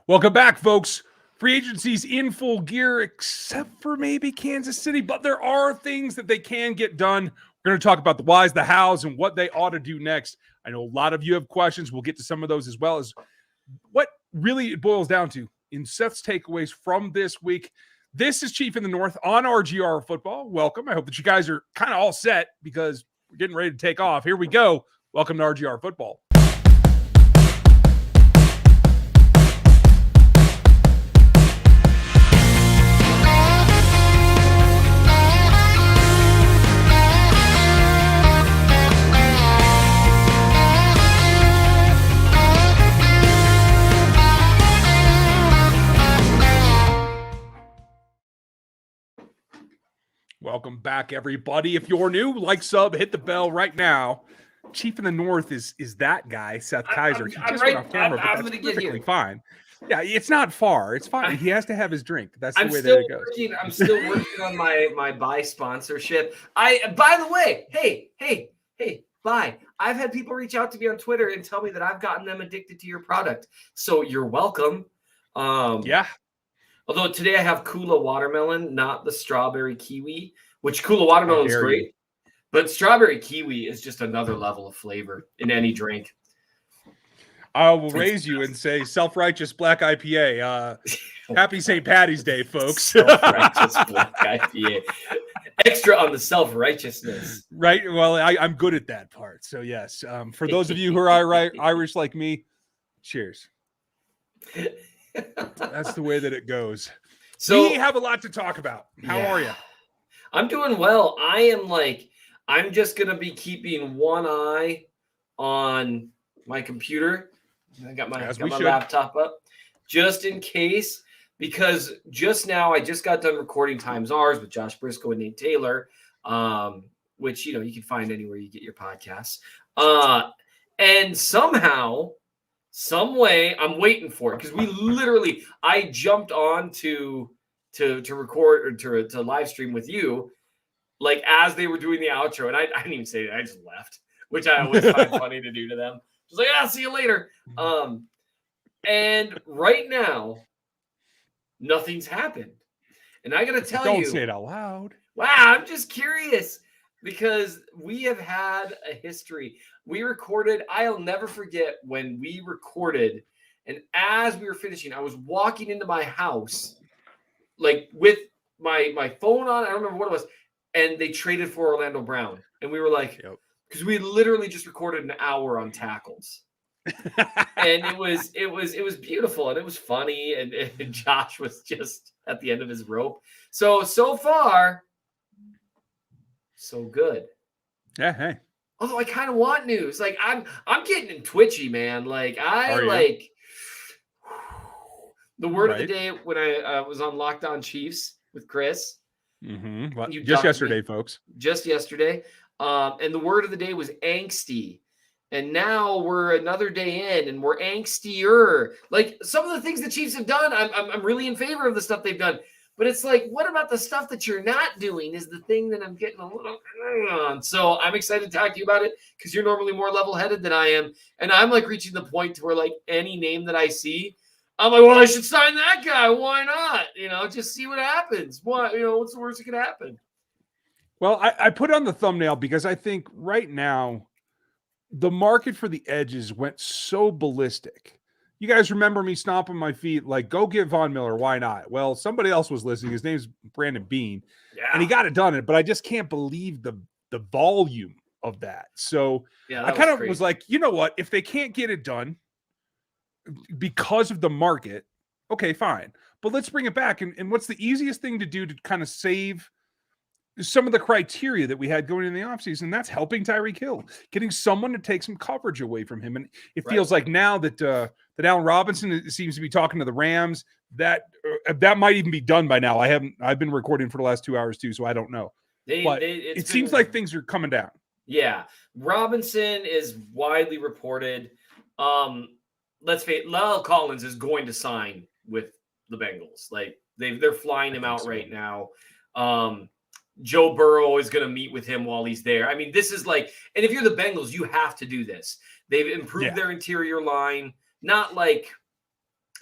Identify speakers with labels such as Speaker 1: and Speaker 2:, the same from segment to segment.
Speaker 1: Welcome back, folks. Free agency's in full gear, except for maybe Kansas City, but there are things that they can get done. We're going to talk about the whys, the hows, and what they ought to do next. I know a lot of you have questions. We'll get to some of those as well as what really it boils down to in Seth's takeaways from this week. This is Chief in the North on RGR Football. Welcome. I hope that you guys are kind of all set because we're getting ready to take off. Here we go. Welcome to RGR Football. Welcome back, everybody. If you're new, like, sub, hit the bell right now. Chief in the North is that guy, Seth Kaiser. He just went off camera, but that's perfectly fine. Yeah, it's not far. It's fine. He has to have his drink. That's the way that it goes.
Speaker 2: I'm still working on my buy sponsorship. By the way, hey, buy. I've had people reach out to me on Twitter and tell me that I've gotten them addicted to your product. So you're welcome.
Speaker 1: Yeah.
Speaker 2: Although today I have Kula watermelon, not the strawberry kiwi, which Kula watermelon is great. But strawberry kiwi is just another level of flavor in any drink.
Speaker 1: I will raise you and say self-righteous black IPA. Happy St. Patty's Day, folks.
Speaker 2: Self-righteous black IPA. Extra on the self-righteousness.
Speaker 1: Right. Well, I'm good at that part. So, yes. For those of you who are Irish like me, cheers. That's the way that it goes. So we have a lot to talk about. How are you?
Speaker 2: I'm doing well. I'm just going to be keeping one eye on my computer. I got my laptop up just in case, because just now I just got done recording Times Ours with Josh Briscoe and Nate Taylor, which, you can find anywhere you get your podcasts. And somehow, some way, I'm waiting for it because I jumped on to record or to live stream with you, like as they were doing the outro, and I didn't even say that. I just left, which I always find funny to do to them. Just like, see you later. And right now, nothing's happened, and I gotta tell you,
Speaker 1: don't say it out loud.
Speaker 2: Wow, I'm just curious because we have had a history. We recorded, I'll never forget when we recorded, and as we were finishing, I was walking into my house, like with my phone on, I don't remember what it was, and they traded for Orlando Brown. And we were like, because we literally just recorded an hour on tackles. And it was beautiful, and it was funny, and Josh was just at the end of his rope. So far, so good.
Speaker 1: Yeah, hey.
Speaker 2: Although I kind of want news. Like I'm getting twitchy, man. Like the word of the day when I was on Locked On Chiefs with Chris.
Speaker 1: Mm-hmm. Well, just yesterday, folks.
Speaker 2: Just yesterday. And the word of the day was angsty. And now we're another day in and we're angstier. Like some of the things the Chiefs have done, I'm really in favor of the stuff they've done. But it's like, what about the stuff that you're not doing is the thing that I'm getting a little on. So I'm excited to talk to you about it because you're normally more level-headed than I am. And I'm like reaching the point to where like any name that I see, I'm like, well, I should sign that guy. Why not? Just see what happens. What's the worst that could happen?
Speaker 1: Well, I put on the thumbnail because I think right now the market for the edges went so ballistic. You guys remember me stomping my feet, like, go get Von Miller. Why not? Well, somebody else was listening. His name's Brandon Bean, and he got it done. But I just can't believe the volume of that. So I kind of was like, you know what? If they can't get it done because of the market, okay, fine. But let's bring it back. And what's the easiest thing to do to kind of save some of the criteria that we had going in the offseason? That's helping Tyreek Hill, getting someone to take some coverage away from him. And it feels like now that Allen Robinson seems to be talking to the Rams, that might even be done by now. I've been recording for the last 2 hours too, so I don't know. It seems like things are coming down.
Speaker 2: Yeah. Robinson is widely reported. Let's face it, La'el Collins is going to sign with the Bengals. Like they're flying him out right now. Joe Burrow is going to meet with him while he's there. I mean, this is like, and if you're the Bengals, you have to do this. They've improved their interior line, not like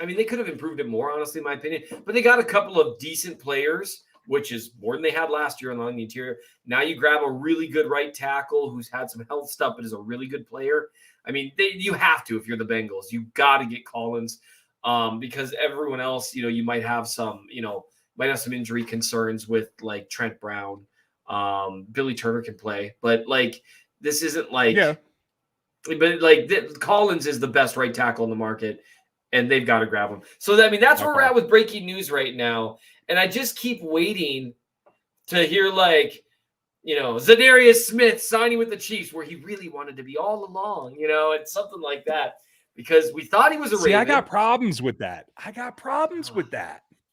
Speaker 2: I mean, they could have improved it more, honestly, in my opinion. But they got a couple of decent players, which is more than they had last year along the interior. Now you grab a really good right tackle who's had some health stuff, but is a really good player. I mean, you have to if you're the Bengals. You got to get Collins because everyone else, you might have some, injury concerns with like Trent Brown. Billy Turner can play, but like this isn't like, but like Collins is the best right tackle in the market. And they've got to grab him. So, I mean, that's where we're at with breaking news right now. And I just keep waiting to hear, like, Zadarius Smith signing with the Chiefs where he really wanted to be all along, and something like that. Because we thought he was a Raven.
Speaker 1: I got problems with that.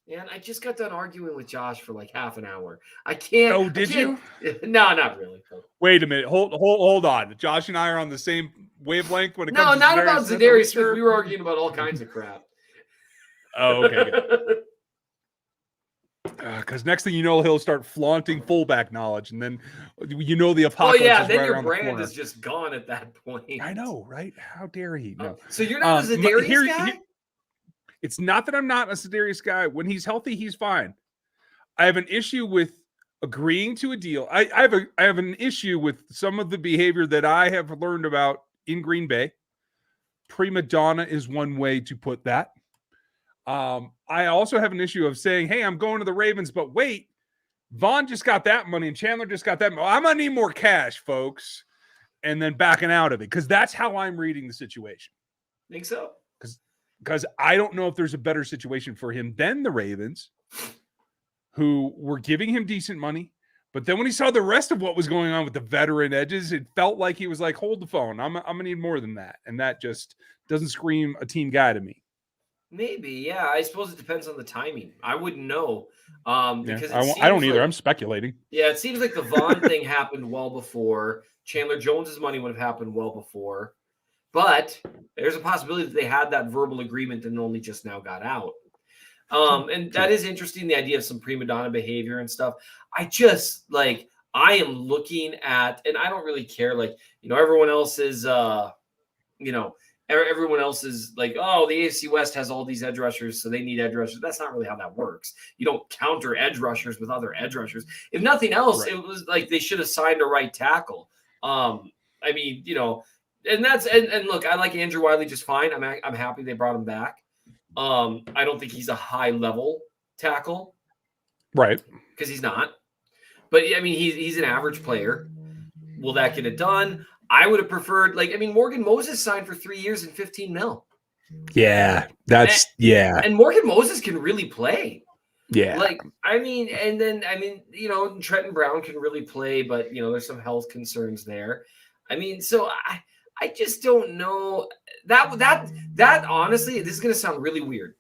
Speaker 2: Man, I just got done arguing with Josh for like half an hour. I can't.
Speaker 1: Oh, did you?
Speaker 2: No, not really.
Speaker 1: Wait a minute. Hold on. Josh and I are on the same wavelength when it comes to
Speaker 2: not about Zadarius Smith. We were arguing about all kinds of crap.
Speaker 1: Oh, okay. Because next thing you know, he'll start flaunting fullback knowledge, and then the apocalypse.
Speaker 2: Oh yeah,
Speaker 1: is
Speaker 2: then
Speaker 1: right
Speaker 2: your
Speaker 1: around
Speaker 2: brand is just gone at that point.
Speaker 1: I know, right? How dare he? No.
Speaker 2: So you're not a Zadarius guy?
Speaker 1: It's not that I'm not a Zadarius guy. When he's healthy, he's fine. I have an issue with agreeing to a deal. I have an issue with some of the behavior that I have learned about in Green Bay. Prima donna is one way to put that. I also have an issue of saying, hey, I'm going to the Ravens, but wait, Vaughn just got that money and Chandler just got that money. I'm going to need more cash, folks. And then backing out of it, because that's how I'm reading the situation.
Speaker 2: Think so?
Speaker 1: Because I don't know if there's a better situation for him than the Ravens, who were giving him decent money. But then when he saw the rest of what was going on with the veteran edges, it felt like he was like, hold the phone. I'm going to need more than that. And that just doesn't scream a team guy to me.
Speaker 2: Maybe, yeah. I suppose it depends on the timing. I wouldn't know. Because
Speaker 1: I don't either. I'm speculating.
Speaker 2: Yeah, it seems like the Vaughn thing happened well before. Chandler Jones's money would have happened well before. But there's a possibility that they had that verbal agreement and only just now got out. And that is interesting, the idea of some prima donna behavior and stuff. I just, like, I am looking at, and I don't really care, like, everyone else is, everyone else is like, oh, the AFC West has all these edge rushers, so they need edge rushers. That's not really how that works. You don't counter edge rushers with other edge rushers. If nothing else, It was like they should have signed a right tackle. I mean, and that's and look, I like Andrew Wiley just fine. I'm happy they brought him back. I don't think he's a high level tackle,
Speaker 1: right?
Speaker 2: Because he's not. But I mean, he's an average player. Will that get it done? I would have preferred, Morgan Moses signed for 3 years and $15 million.
Speaker 1: Yeah,
Speaker 2: And Morgan Moses can really play.
Speaker 1: Yeah.
Speaker 2: Trenton Brown can really play, but there's some health concerns there. I mean, so I just don't know that honestly, this is going to sound really weird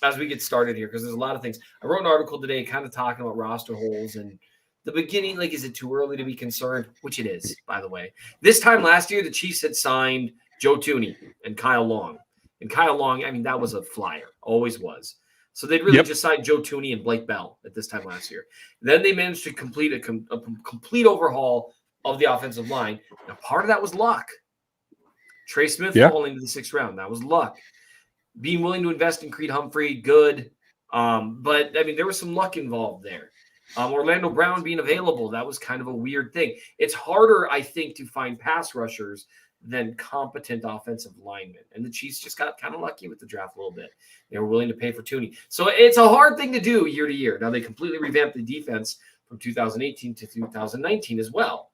Speaker 2: as we get started here, because there's a lot of things. I wrote an article today kind of talking about roster holes and the beginning, like, is it too early to be concerned? Which it is, by the way. This time last year, the Chiefs had signed Joe Thuney and Kyle Long. And Kyle Long, I mean, that was a flyer. Always was. So they'd really just signed Joe Thuney and Blake Bell at this time last year. Then they managed to complete a complete overhaul of the offensive line. Now, part of that was luck. Trey Smith falling to the 6th round. That was luck. Being willing to invest in Creed Humphrey, good. But, I mean, there was some luck involved there. Orlando Brown being available, that was kind of a weird thing. It's harder, I think, to find pass rushers than competent offensive linemen. And the Chiefs just got kind of lucky with the draft a little bit. They were willing to pay for Thuney. So it's a hard thing to do year to year. Now, they completely revamped the defense from 2018 to 2019 as well.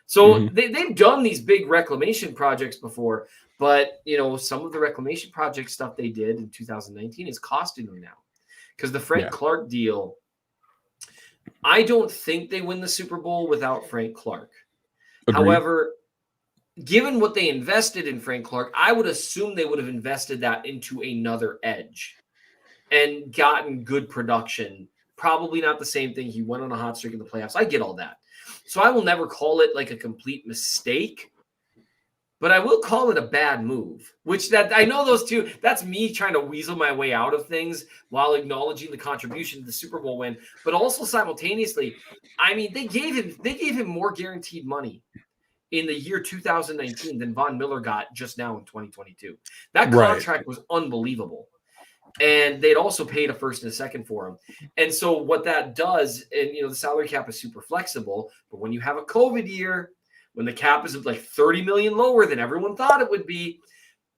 Speaker 2: So they've done these big reclamation projects before, but, some of the reclamation project stuff they did in 2019 is costing them now. Because the Frank Clark deal, I don't think they win the Super Bowl without Frank Clark. Agreed. However, given what they invested in Frank Clark, I would assume they would have invested that into another edge and gotten good production. Probably not the same thing. He went on a hot streak in the playoffs. I get all that. So I will never call it like a complete mistake, but I will call it a bad move, which that I know those two, that's me trying to weasel my way out of things while acknowledging the contribution to the Super Bowl win, but also simultaneously, I mean, they gave him more guaranteed money in the year 2019 than Von Miller got just now in 2022. That contract was unbelievable. And they'd also paid a first and a second for him. And so what that does, and the salary cap is super flexible, but when you have a COVID year, when the cap is like 30 million lower than everyone thought it would be,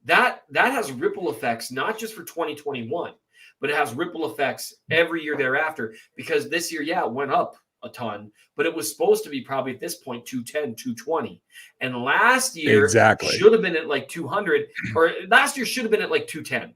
Speaker 2: that has ripple effects, not just for 2021, but it has ripple effects every year thereafter, because this year, it went up a ton, but it was supposed to be probably at this point 210, 220. And last year should have been at like 200, or last year should have been at like 210.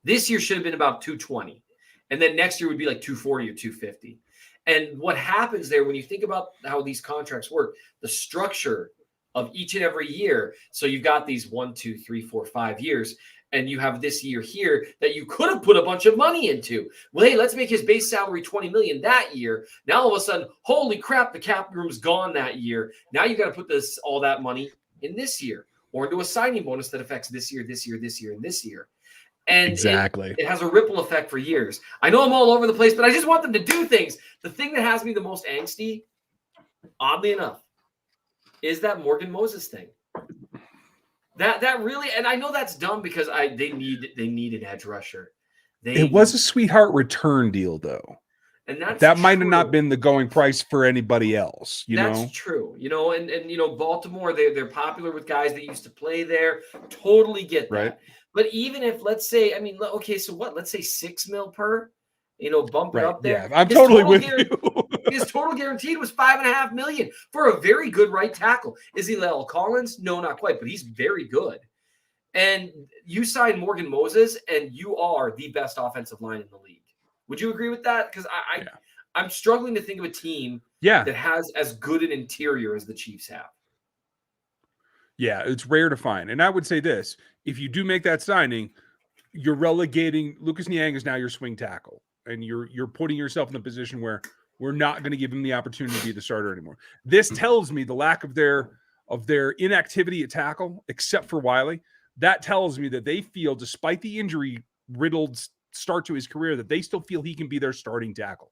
Speaker 2: This year should have been about 220. And then next year would be like 240 or 250. And what happens there, when you think about how these contracts work, the structure of each and every year. So you've got these 1, 2, 3, 4, 5 years, and you have this year here that you could have put a bunch of money into. Well, hey, let's make his base salary 20 million that year. Now all of a sudden, holy crap, the cap room's gone that year. Now you got to put all that money in this year, or into a signing bonus that affects this year, this year, this year, and this year. And it has a ripple effect for years. I know I'm all over the place, but I just want them to do things. The thing that has me the most angsty, oddly enough, is that Morgan Moses thing. That really, and I know that's dumb because they need an edge rusher.
Speaker 1: It was a sweetheart return deal, though.
Speaker 2: And
Speaker 1: that might have not been the going price for anybody else.
Speaker 2: That's true. And Baltimore, they're popular with guys that used to play there. Totally get that. Right. But even if, let's say, okay, so what? Let's say $6 million per, bump it up there.
Speaker 1: Yeah, I'm totally with you.
Speaker 2: His total guaranteed was $5.5 million for a very good right tackle. Is he La'el Collins? No, not quite, but he's very good. And you sign Morgan Moses, and you are the best offensive line in the league. Would you agree with that? Because I'm struggling to think of a team that has as good an interior as the Chiefs have.
Speaker 1: Yeah, it's rare to find. And I would say this, if you do make that signing, you're relegating Lucas Niang is now your swing tackle. And you're putting yourself in the position where we're not going to give him the opportunity to be the starter anymore. This tells me the lack of their inactivity at tackle, except for Wiley. That tells me that they feel, despite the injury-riddled start to his career, that they still feel he can be their starting tackle.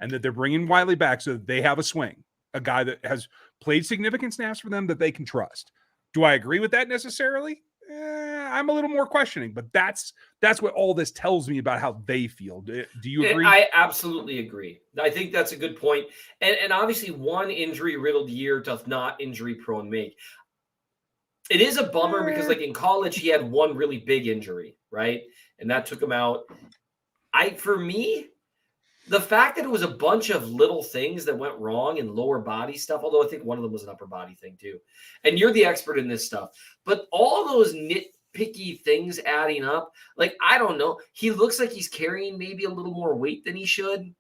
Speaker 1: And that they're bringing Wiley back so that they have a swing, a guy that has played significant snaps for them that they can trust. Do I agree with that necessarily? I'm a little more questioning, but that's what all this tells me about how they feel. Do you agree?
Speaker 2: I absolutely agree. I think that's a good point. And obviously one injury-riddled year does not injury-prone make. It is a bummer because, like, in college, he had one really big injury, right? And that took him out. For me, the fact that it was a bunch of little things that went wrong in lower body stuff, although I think one of them was an upper body thing too. And you're the expert in this stuff. But all those nitpicky things adding up, like, I don't know. He looks like he's carrying maybe a little more weight than he should.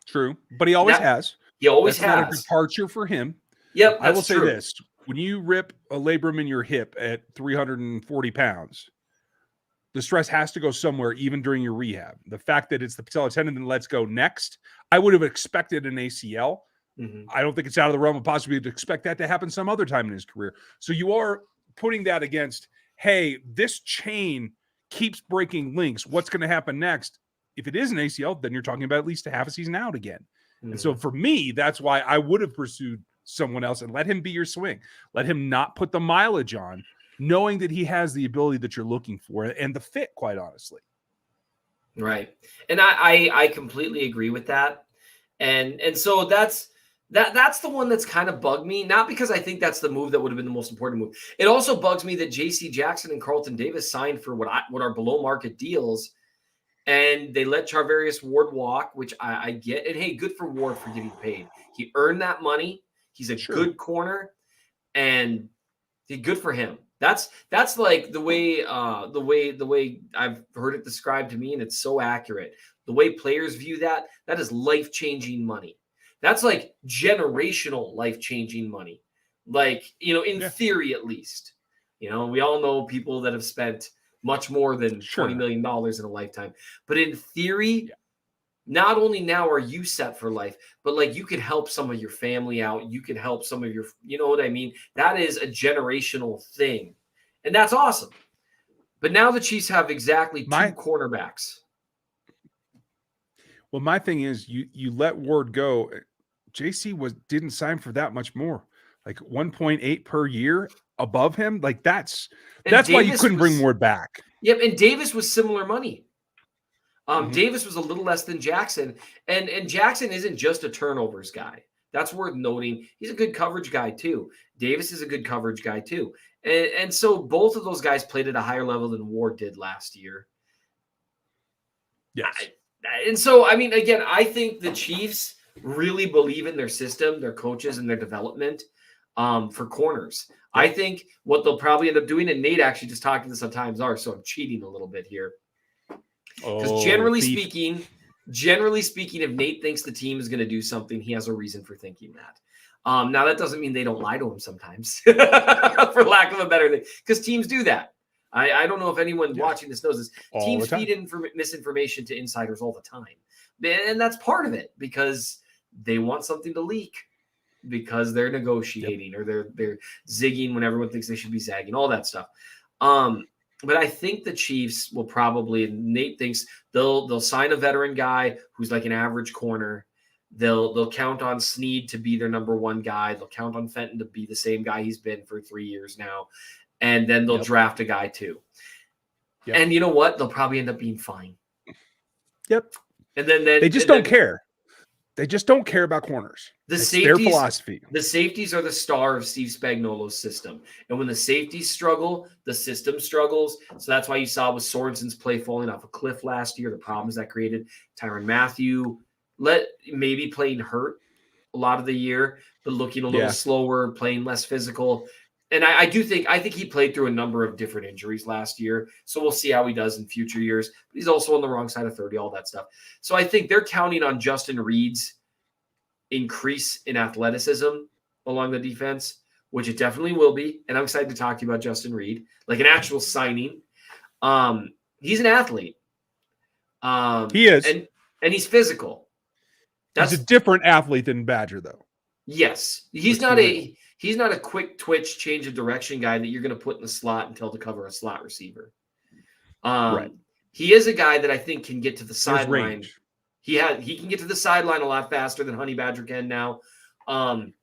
Speaker 1: True. But he always has.
Speaker 2: He always
Speaker 1: has. Not a departure for him.
Speaker 2: Yep,
Speaker 1: I will say this. When you rip a labrum in your hip at 340 pounds, the stress has to go somewhere, even during your rehab. The fact that it's the patella tendon that lets go next, I would have expected an ACL. Mm-hmm. I don't think it's out of the realm of possibility to expect that to happen some other time in his career. So you are putting that against, hey, this chain keeps breaking links. What's going to happen next? If it is an ACL, then you're talking about at least a half a season out again. Mm-hmm. And so for me, that's why I would have pursued someone else and let him be your swing. Let him not put the mileage on, knowing that he has the ability that you're looking for and the fit, quite honestly.
Speaker 2: Right. And I completely agree with that. And so that's the one that's kind of bugged me, not because I think that's the move that would have been the most important move. It also bugs me that JC Jackson and Carlton Davis signed for what are below market deals, and they let Charvarius Ward walk, which I get. And hey, good for Ward for getting paid. He earned that money. He's a good corner, and good for him. That's like the way I've heard it described to me, and it's so accurate. The way players view that is life-changing money. That's like generational life-changing money. Like, in theory at least. We all know people that have spent much more than $20 million in a lifetime. But in theory, not only now are you set for life, but like you could help some of your family out. You could help some of your, you know what I mean? That is a generational thing. And that's awesome. But now the Chiefs have exactly two cornerbacks.
Speaker 1: Well, my thing is you let Ward go. JC didn't sign for that much more. Like 1.8 per year above him. Like that's why you couldn't bring Ward back.
Speaker 2: Yep, and Davis was similar money. Davis was a little less than Jackson, and Jackson isn't just a turnovers guy. That's worth noting. He's a good coverage guy too. Davis is a good coverage guy too. And so both of those guys played at a higher level than Ward did last year.
Speaker 1: Yes.
Speaker 2: And so, I mean, again, I think the Chiefs really believe in their system, their coaches, and their development for corners. I think what they'll probably end up doing, and Nate actually just talked to this on Times R, so I'm cheating a little bit here. Because generally speaking, if Nate thinks the team is going to do something, he has a reason for thinking that. Now, that doesn't mean they don't lie to him sometimes, for lack of a better thing, because teams do that. I don't know if anyone watching this knows this. Teams feed misinformation to insiders all the time. And that's part of it, because they want something to leak, because they're negotiating or they're zigging when everyone thinks they should be zagging, all that stuff. But I think the Chiefs will probably, Nate thinks they'll sign a veteran guy who's like an average corner. They'll count on Snead to be their number one guy. They'll count on Fenton to be the same guy he's been for 3 years now. And then they'll draft a guy too. And you know what? They'll probably end up being fine.
Speaker 1: Yep.
Speaker 2: And then
Speaker 1: they just don't care. They just don't care about corners. It's their philosophy.
Speaker 2: The safeties are the star of Steve Spagnuolo's system. And when the safeties struggle, the system struggles. So that's why you saw with Sorensen's play falling off a cliff last year, the problems that created. Tyrann Mathieu maybe playing hurt a lot of the year, but looking a little slower, playing less physical. And I think he played through a number of different injuries last year. So we'll see how he does in future years. But he's also on the wrong side of 30, all that stuff. So I think they're counting on Justin Reed's increase in athleticism along the defense, which it definitely will be. And I'm excited to talk to you about Justin Reed, like an actual signing. He's an athlete.
Speaker 1: He is.
Speaker 2: And he's physical.
Speaker 1: He's a different athlete than Badger, though.
Speaker 2: Yes. He's not a quick twitch, change of direction guy that you're going to put in the slot and tell to cover a slot receiver. Right. He is a guy that I think can get to the sideline. He can get to the sideline a lot faster than Honey Badger can now. And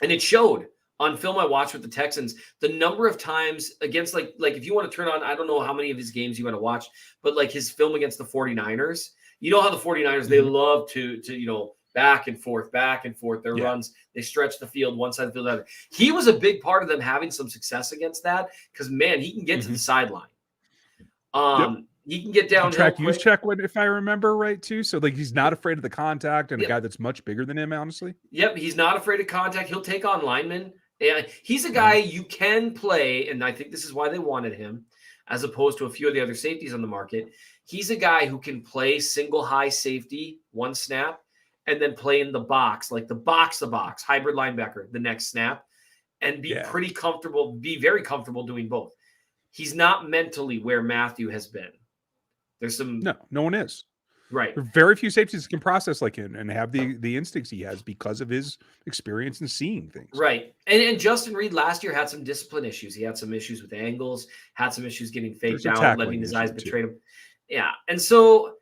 Speaker 2: it showed on film I watched with the Texans, the number of times against like if you want to turn on, I don't know how many of his games you want to watch, but like his film against the 49ers, you know how the 49ers, they love to back and forth, their runs, they stretch the field, one side of the field, other. He was a big part of them having some success against that because, man, he can get to the sideline. He can get downhill.
Speaker 1: Track use check, if I remember right, too. So, like, he's not afraid of the contact and a guy that's much bigger than him, honestly.
Speaker 2: Yep, he's not afraid of contact. He'll take on linemen. And he's a guy you can play, and I think this is why they wanted him, as opposed to a few of the other safeties on the market. He's a guy who can play single high safety, one snap, and then play in the box, like the box, hybrid linebacker, the next snap, and be pretty comfortable, be very comfortable doing both. He's not mentally where Mathieu has been. There's some...
Speaker 1: No one is.
Speaker 2: Right.
Speaker 1: There are very few safeties that can process like him and have the instincts he has because of his experience in seeing things.
Speaker 2: Right. And Justin Reed last year had some discipline issues. He had some issues with angles, had some issues getting faked out, letting his eyes betray him. Yeah. And so...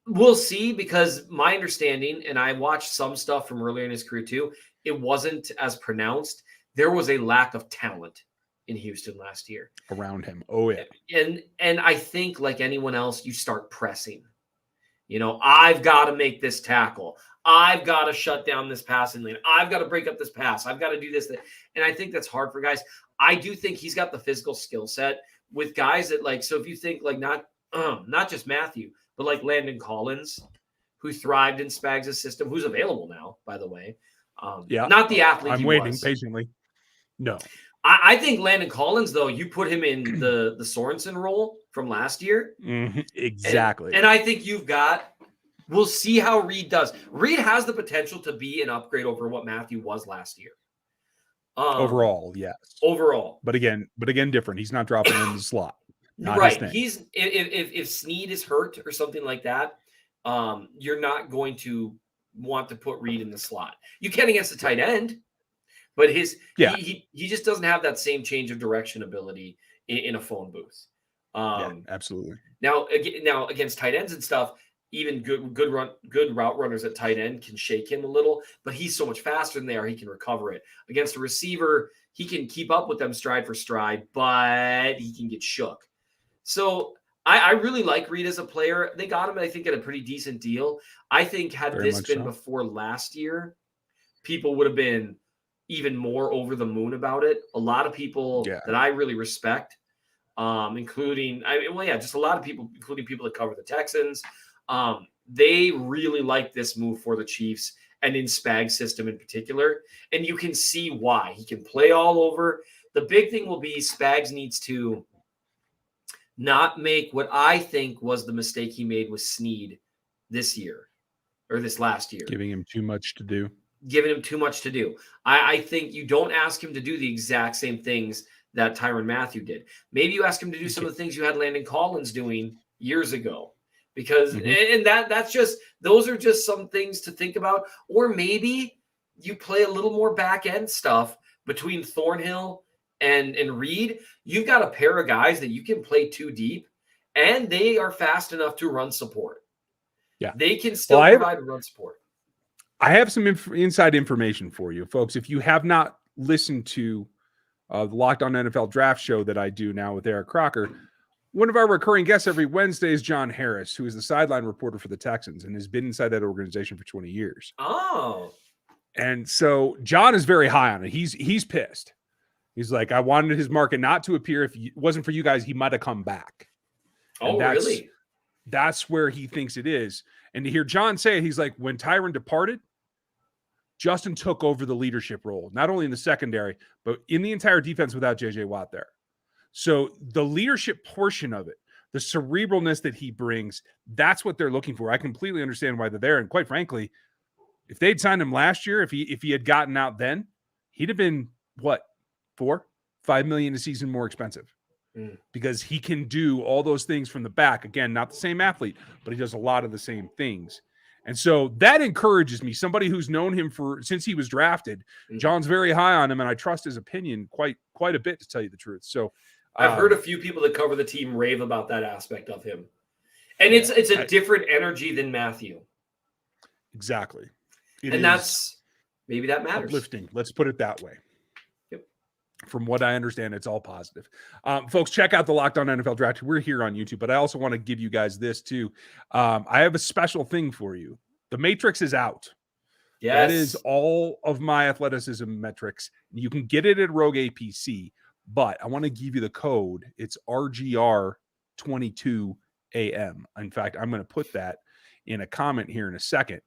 Speaker 2: we'll see, because my understanding, and I watched some stuff from earlier in his career too, it wasn't as pronounced. There was a lack of talent in Houston last year.
Speaker 1: Around him. Oh, yeah.
Speaker 2: And I think, like anyone else, you start pressing. I've got to make this tackle. I've got to shut down this passing lane. I've got to break up this pass. I've got to do this. And I think that's hard for guys. I do think he's got the physical skill set with guys that so if you think not just Mathieu, but like Landon Collins, who thrived in Spags' system, who's available now, by the way. Not the athlete
Speaker 1: I'm waiting patiently. No.
Speaker 2: I think Landon Collins, though, you put him in the Sorensen role from last year.
Speaker 1: Exactly.
Speaker 2: And I think we'll see how Reed does. Reed has the potential to be an upgrade over what Mathieu was last year.
Speaker 1: Overall, yes.
Speaker 2: Overall.
Speaker 1: But again, different. He's not dropping in the slot. Not
Speaker 2: right. He's if Snead is hurt or something like that, you're not going to want to put Reed in the slot. You can against the tight end, but he just doesn't have that same change of direction ability in a phone booth.
Speaker 1: Absolutely.
Speaker 2: Now against tight ends and stuff, even good route runners at tight end can shake him a little, but he's so much faster than they are. He can recover it. Against a receiver, he can keep up with them stride for stride, but he can get shook. So I really like Reed as a player. They got him, I think, at a pretty decent deal. I think had
Speaker 1: Very
Speaker 2: this been
Speaker 1: so.
Speaker 2: before last year, people would have been even more over the moon about it. A lot of people that I really respect, including, just a lot of people, including people that cover the Texans, they really like this move for the Chiefs and in Spag's system in particular. And you can see why. He can play all over. The big thing will be Spags needs to not make what I think was the mistake he made with Snead this year or this last year.
Speaker 1: Giving him too much to do.
Speaker 2: I think you don't ask him to do the exact same things that Tyrann Mathieu did. Maybe you ask him to do some of the things you had Landon Collins doing years ago. Because and that's just, those are just some things to think about. Or maybe you play a little more back end stuff between Thornhill and Reed. You've got a pair of guys that you can play too deep, and they are fast enough to run support.
Speaker 1: Yeah,
Speaker 2: they can still provide run support.
Speaker 1: I have some inside information for you, folks. If you have not listened to the Locked On NFL Draft show that I do now with Eric Crocker, one of our recurring guests every Wednesday is John Harris, who is the sideline reporter for the Texans and has been inside that organization for 20 years.
Speaker 2: Oh.
Speaker 1: And so John is very high on it. He's pissed. He's like, I wanted his market not to appear. If it wasn't for you guys, he might have come back.
Speaker 2: Oh, really?
Speaker 1: That's where he thinks it is. And to hear John say it, he's like, when Tyrann departed, Justin took over the leadership role, not only in the secondary, but in the entire defense without J.J. Watt there. So the leadership portion of it, the cerebralness that he brings, that's what they're looking for. I completely understand why they're there. And quite frankly, if they'd signed him last year, if he had gotten out then, he'd have been, what, $4-5 million a season more expensive. Because he can do all those things from the back. Again, not the same athlete, but he does a lot of the same things. And so that encourages me. Somebody who's known him since he was drafted. John's very high on him, and I trust his opinion quite a bit, to tell you the truth. So
Speaker 2: I've heard a few people that cover the team rave about that aspect of him. And it's a different energy than Mathieu.
Speaker 1: Exactly.
Speaker 2: Maybe that matters.
Speaker 1: Uplifting. Let's put it that way. From what I understand, it's all positive. Folks, check out the Locked On NFL Draft. We're here on YouTube, but I also want to give you guys this too. I have a special thing for you. The Matrix is out.
Speaker 2: Yes.
Speaker 1: That is all of my athleticism metrics. You can get it at Rogue APC, but I want to give you the code. It's RGR22AM. In fact, I'm going to put that in a comment here in a second.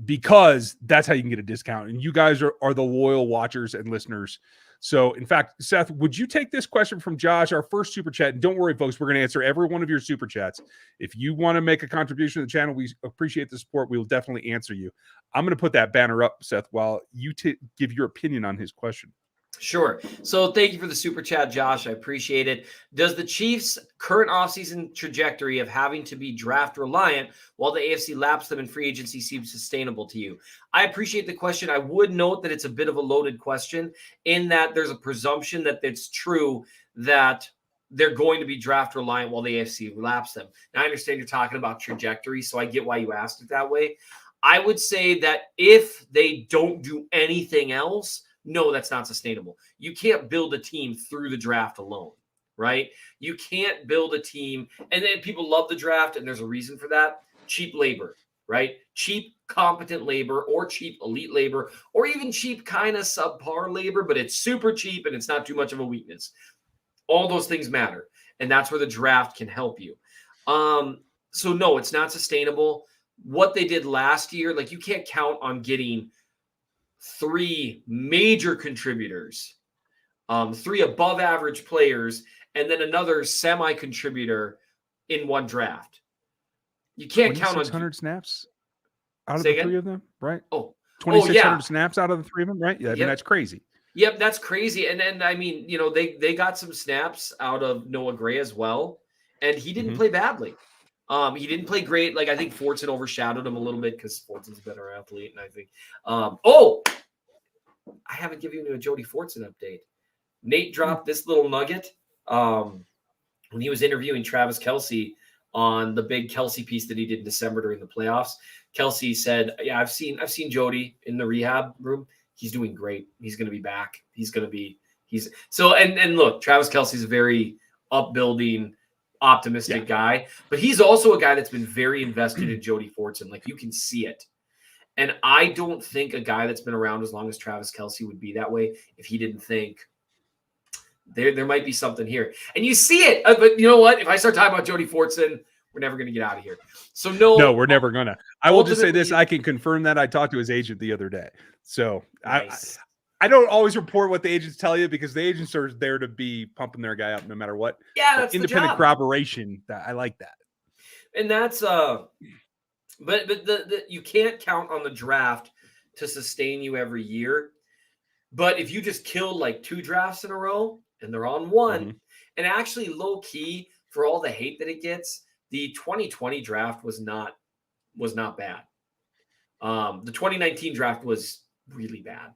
Speaker 1: Because that's how you can get a discount. And you guys are the loyal watchers and listeners. So, in fact, Seth, would you take this question from Josh, our first super chat? And don't worry, folks, we're going to answer every one of your super chats. If you want to make a contribution to the channel, we appreciate the support. We will definitely answer you. I'm going to put that banner up, Seth, while you give your opinion on his question.
Speaker 2: Sure. So thank you for the super chat, Josh. I appreciate it. Does the Chiefs' current offseason trajectory of having to be draft reliant while the AFC laps them in free agency seem sustainable to you? I appreciate the question. I would note that it's a bit of a loaded question in that there's a presumption that it's true that they're going to be draft reliant while the AFC laps them. Now, I understand you're talking about trajectory, so I get why you asked it that way. I would say that if they don't do anything else, no, that's not sustainable. You can't build a team through the draft alone, right? You can't build a team. And then people love the draft, and there's a reason for that. Cheap labor, right? Cheap, competent labor, or cheap elite labor, or even cheap kind of subpar labor, but it's super cheap and it's not too much of a weakness. All those things matter. And that's where the draft can help you. So no, it's not sustainable. What they did last year, like you can't count on getting 3 major contributors, 3 above average players, and then another semi-contributor in one draft. You can't count on
Speaker 1: 2,600 snaps out of the 3 of them, right?
Speaker 2: 2,600
Speaker 1: snaps out of the 3 of them, right? Yeah, I mean, that's crazy.
Speaker 2: Yep, that's crazy. And then, I mean, you know, they got some snaps out of Noah Gray as well, and he didn't play badly. He didn't play great. Like, I think Fortson overshadowed him a little bit because Fortson's a better athlete. And I think, I haven't given you a Jody Fortson update. Nate dropped this little nugget when he was interviewing Travis Kelce on the big Kelce piece that he did in December during the playoffs. Kelce said, yeah, I've seen Jody in the rehab room. He's doing great. He's going to be back. Look, Travis Kelce's a very upbuilding, optimistic guy, but he's also a guy that's been very invested in Jody Fortson. Like, you can see it. And I don't think a guy that's been around as long as Travis Kelce would be that way if he didn't think there might be something here. And you see it. But you know what? If I start talking about Jody Fortson, we're never going to get out of here. So no,
Speaker 1: we're never going to. I will just say this. I can confirm that I talked to his agent the other day. So nice. I don't always report what the agents tell you because the agents are there to be pumping their guy up no matter what.
Speaker 2: Yeah, that's
Speaker 1: independent corroboration. I like that.
Speaker 2: And that's but you can't count on the draft to sustain you every year. But if you just kill like 2 drafts in a row and they're on one, and actually low key for all the hate that it gets, the 2020 draft was not bad. The 2019 draft was really bad.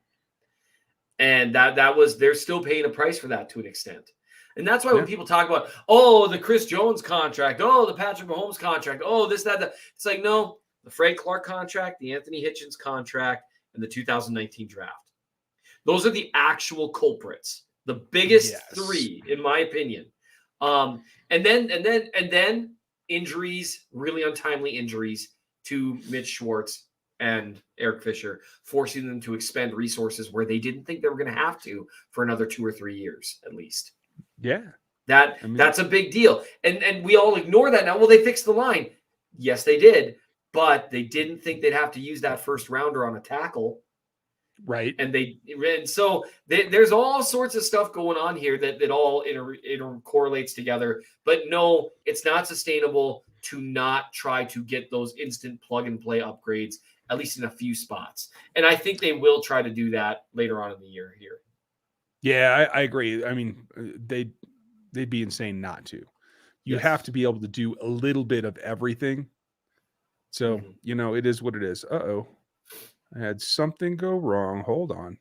Speaker 2: And they're still paying a price for that to an extent. And that's why when people talk about, oh, the Chris Jones contract, oh, the Patrick Mahomes contract, oh, this, that, it's like, no, the Frank Clark contract, the Anthony Hitchens contract, and the 2019 draft. Those are the actual culprits, the biggest 3, in my opinion. And then injuries, really untimely injuries to Mitch Schwartz and Eric Fisher, forcing them to expend resources where they didn't think they were going to have to for another 2 or 3 years at least.
Speaker 1: Yeah.
Speaker 2: That's a big deal. And we all ignore that now. Well, they fixed the line. Yes, they did. But they didn't think they'd have to use that first rounder on a tackle.
Speaker 1: Right.
Speaker 2: And so there's all sorts of stuff going on here that all correlates together. But no, it's not sustainable to not try to get those instant plug and play upgrades, at least in a few spots. And I think they will try to do that later on in the year here.
Speaker 1: Yeah, I agree. I mean, they'd be insane not to. You have to be able to do a little bit of everything. So, it is what it is. Uh-oh. I had something go wrong. Hold on.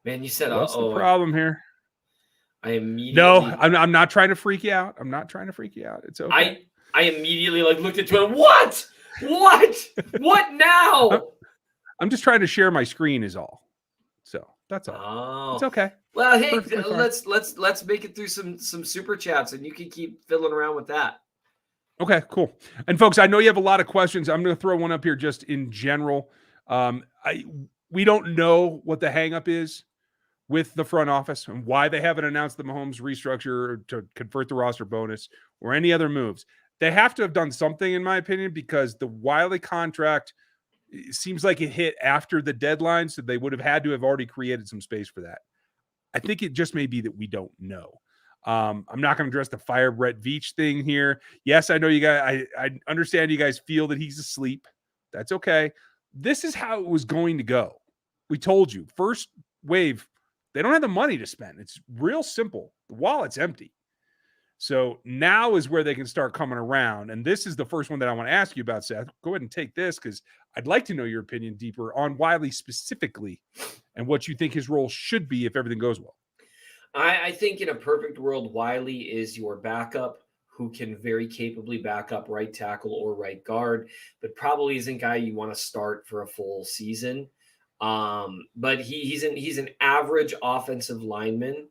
Speaker 2: Man, you said,
Speaker 1: what's the problem here?
Speaker 2: I immediately...
Speaker 1: No, I'm not trying to freak you out. I'm not trying to freak you out. It's okay.
Speaker 2: I immediately looked at Twitter. What? What now?
Speaker 1: I'm just trying to share my screen is all. So that's all.
Speaker 2: Oh.
Speaker 1: It's okay.
Speaker 2: Well, hey, let's make it through some super chats, and you can keep fiddling around with that.
Speaker 1: Okay, cool. And folks, I know you have a lot of questions. I'm going to throw one up here just in general. We don't know what the hang-up is with the front office and why they haven't announced the Mahomes restructure to convert the roster bonus or any other moves. They have to have done something, in my opinion, because the Wiley contract seems like it hit after the deadline, so they would have had to have already created some space for that. I think it just may be that we don't know. I'm not going to address the fire Brett Veach thing here. Yes, I know you guys, I understand you guys feel that he's asleep. That's okay. This is how it was going to go. We told you, first wave, they don't have the money to spend. It's real simple. The wallet's empty. So now is where they can start coming around. And this is the first one that I want to ask you about, Seth. Go ahead and take this because I'd like to know your opinion deeper on Wiley specifically and what you think his role should be if everything goes well.
Speaker 2: I think in a perfect world, Wiley is your backup who can very capably back up right tackle or right guard, but probably isn't a guy you want to start for a full season. But he's an average offensive lineman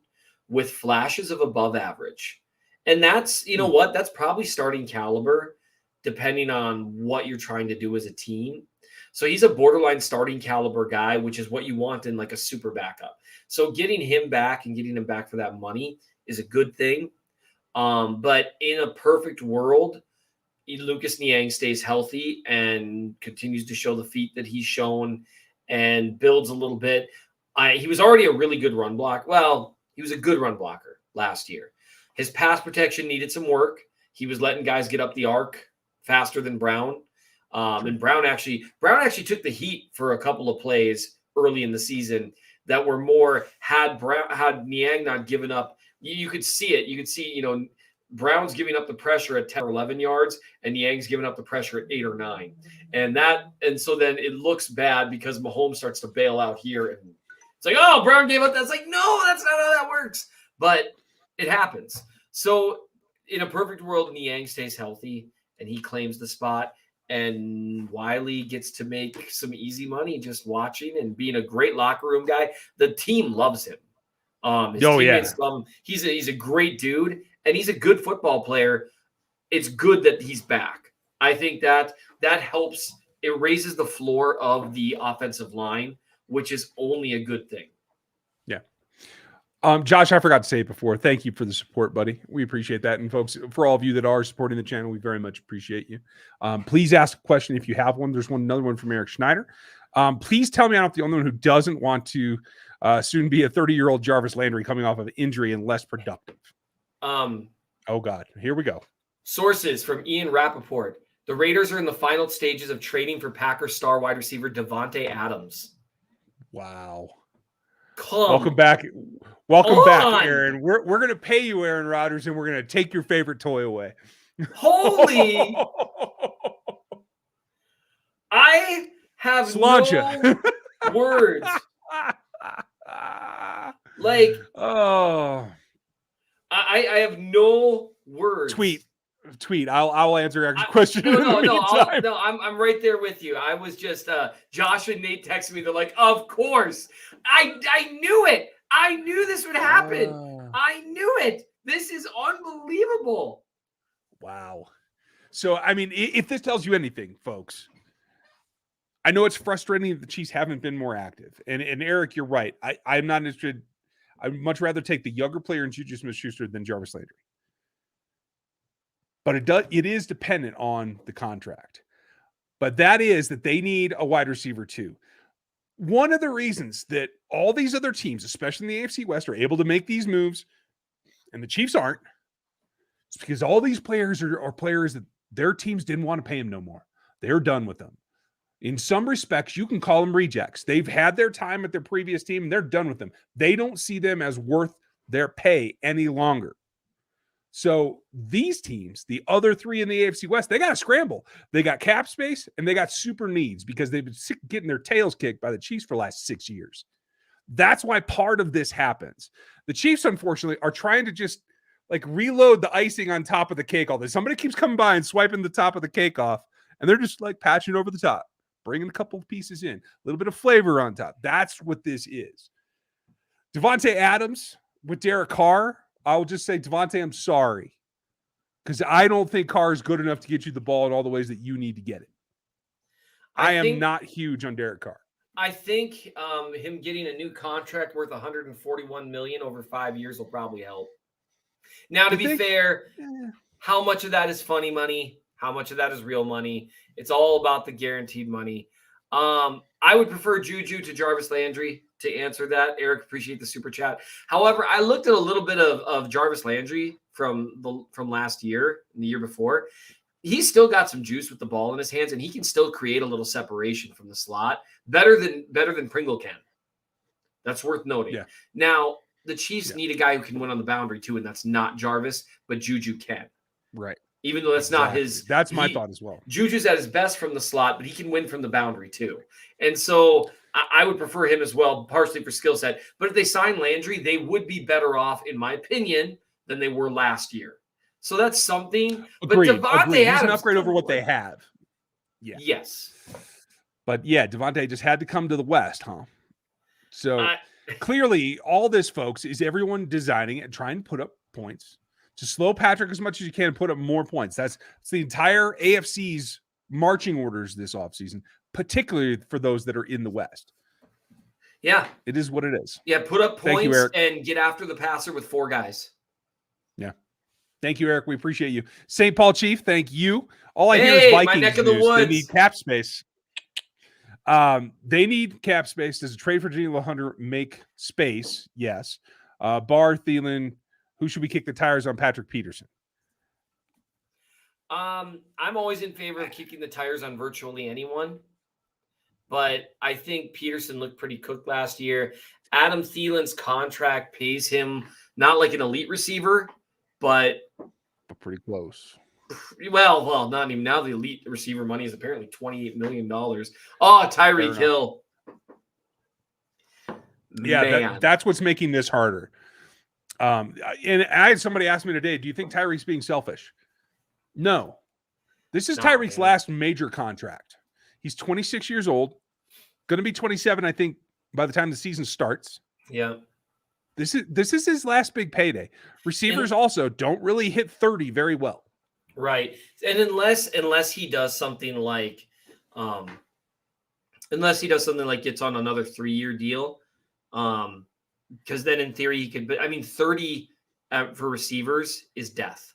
Speaker 2: with flashes of above average. And that's, you know what, that's probably starting caliber depending on what you're trying to do as a team. So he's a borderline starting caliber guy, which is what you want in like a super backup. So getting him back and getting him back for that money is a good thing. But in a perfect world, Lucas Niang stays healthy and continues to show the feat that he's shown and builds a little bit. He was already a really good run block. Well, he was a good run blocker last year. His pass protection needed some work. He was letting guys get up the arc faster than Brown. And Brown actually took the heat for a couple of plays early in the season that were more had Niang not given up. You could see it. You could see, Brown's giving up the pressure at 10 or 11 yards and Niang's giving up the pressure at 8 or 9. And so then it looks bad because Mahomes starts to bail out here. And it's like, oh, Brown gave up. That's like, no, that's not how that works. But it happens. So in a perfect world, Niang stays healthy and he claims the spot. And Wiley gets to make some easy money just watching and being a great locker room guy. The team loves him. His teammates love him. He's a great dude. and he's a good football player. It's good that he's back. I think that helps. It raises the floor of the offensive line, which is only a good thing.
Speaker 1: Yeah. Josh, I forgot to say it before. Thank you for the support, buddy. We appreciate that. And folks, for all of you that are supporting the channel, we very much appreciate you. Please ask a question if you have one. There's another one from Eric Schneider. Please tell me I'm not the only one who doesn't want to soon be a 30-year-old Jarvis Landry coming off of injury and less productive. Oh, God. Here we go.
Speaker 2: Sources from Ian Rappaport. The Raiders are in the final stages of trading for Packers star wide receiver Davante Adams.
Speaker 1: Wow.
Speaker 2: Welcome
Speaker 1: back. Welcome back, Aaron. We're going to pay you, Aaron Rodgers, and we're going to take your favorite toy away.
Speaker 2: Holy. I have no words. Like,
Speaker 1: oh,
Speaker 2: I have no words.
Speaker 1: Tweet. I'll answer Eric's question.
Speaker 2: I'm right there with you. I was just Josh and Nate texted me. They're like, of course. I knew it. I knew this would happen. I knew it. This is unbelievable.
Speaker 1: Wow. So, I mean, if this tells you anything, folks, I know it's frustrating that the Chiefs haven't been more active. And Eric, you're right. I'm not interested. I'd much rather take the younger player in Juju Smith-Schuster than Jarvis Landry. But it is dependent on the contract. But that is that they need a wide receiver too. One of the reasons that all these other teams, especially in the AFC West, are able to make these moves and the Chiefs aren't, it's because all these players are players that their teams didn't want to pay them no more. They're done with them. In some respects, you can call them rejects. They've had their time at their previous team, and they're done with them. They don't see them as worth their pay any longer. So these teams, the other three in the AFC West, they got to scramble. They got cap space, and they got super needs because they've been sick getting their tails kicked by the Chiefs for the last 6 years. That's why part of this happens. The Chiefs, unfortunately, are trying to just like reload the icing on top of the cake all day. Somebody keeps coming by and swiping the top of the cake off, and they're just like patching over the top, bringing a couple of pieces in, a little bit of flavor on top. That's what this is. Davante Adams with Derek Carr, I'll just say, Davante, I'm sorry, because I don't think Carr is good enough to get you the ball in all the ways that you need to get it. I am not huge on Derek Carr.
Speaker 2: I think him getting a new contract worth $141 million over 5 years will probably help. Now, to be fair, how much of that is funny money? How much of that is real money? It's all about the guaranteed money. I would prefer Juju to Jarvis Landry to answer that. Eric, appreciate the super chat. However, I looked at a little bit of Jarvis Landry from last year and the year before. He's still got some juice with the ball in his hands, and he can still create a little separation from the slot better than Pringle can. That's worth noting. Yeah. Now, the Chiefs need a guy who can win on the boundary too, and that's not Jarvis, but Juju can.
Speaker 1: Right.
Speaker 2: Even though that's not his.
Speaker 1: That's my thought as well.
Speaker 2: Juju's at his best from the slot, but he can win from the boundary too. And so I would prefer him as well, partially for skill set. But if they sign Landry, they would be better off, in my opinion, than they were last year. So that's something.
Speaker 1: Agreed.
Speaker 2: But Davante Adams,
Speaker 1: he's an upgrade over what they have. Yeah.
Speaker 2: Yes.
Speaker 1: But yeah, Davante just had to come to the West, huh? So clearly, all this, folks, is everyone designing and trying to put up points to slow Patrick as much as you can and put up more points. That's the entire AFC's marching orders this offseason, particularly for those that are in the West.
Speaker 2: Yeah.
Speaker 1: It is what it is.
Speaker 2: Yeah, put up points and get after the passer with 4 guys.
Speaker 1: Yeah. Thank you, Eric. We appreciate you. St. Paul Chief, thank you. All I hear is Vikings
Speaker 2: my neck of
Speaker 1: news.
Speaker 2: the woods.
Speaker 1: They need cap space. They need cap space. Does a trade for Daniel Hunter make space? Yes. Barr, Thielen, who should we kick the tires on? Patrick Peterson.
Speaker 2: I'm always in favor of kicking the tires on virtually anyone, but I think Peterson looked pretty cooked last year. Adam Thielen's contract pays him not like an elite receiver, but
Speaker 1: pretty close.
Speaker 2: Well, not even now. The elite receiver money is apparently $28 million. Oh, Tyreek Hill.
Speaker 1: Yeah, that's what's making this harder. And I had somebody ask me today, do you think Tyreek's being selfish? No. This is Tyreek's last major contract. He's 26 years old, going to be 27, I think, by the time the season starts.
Speaker 2: Yeah.
Speaker 1: This is his last big payday. Receivers also don't really hit 30 very well.
Speaker 2: Right. And unless he does something like gets on another 3-year deal, because then in theory he could, but I mean 30 for receivers is death,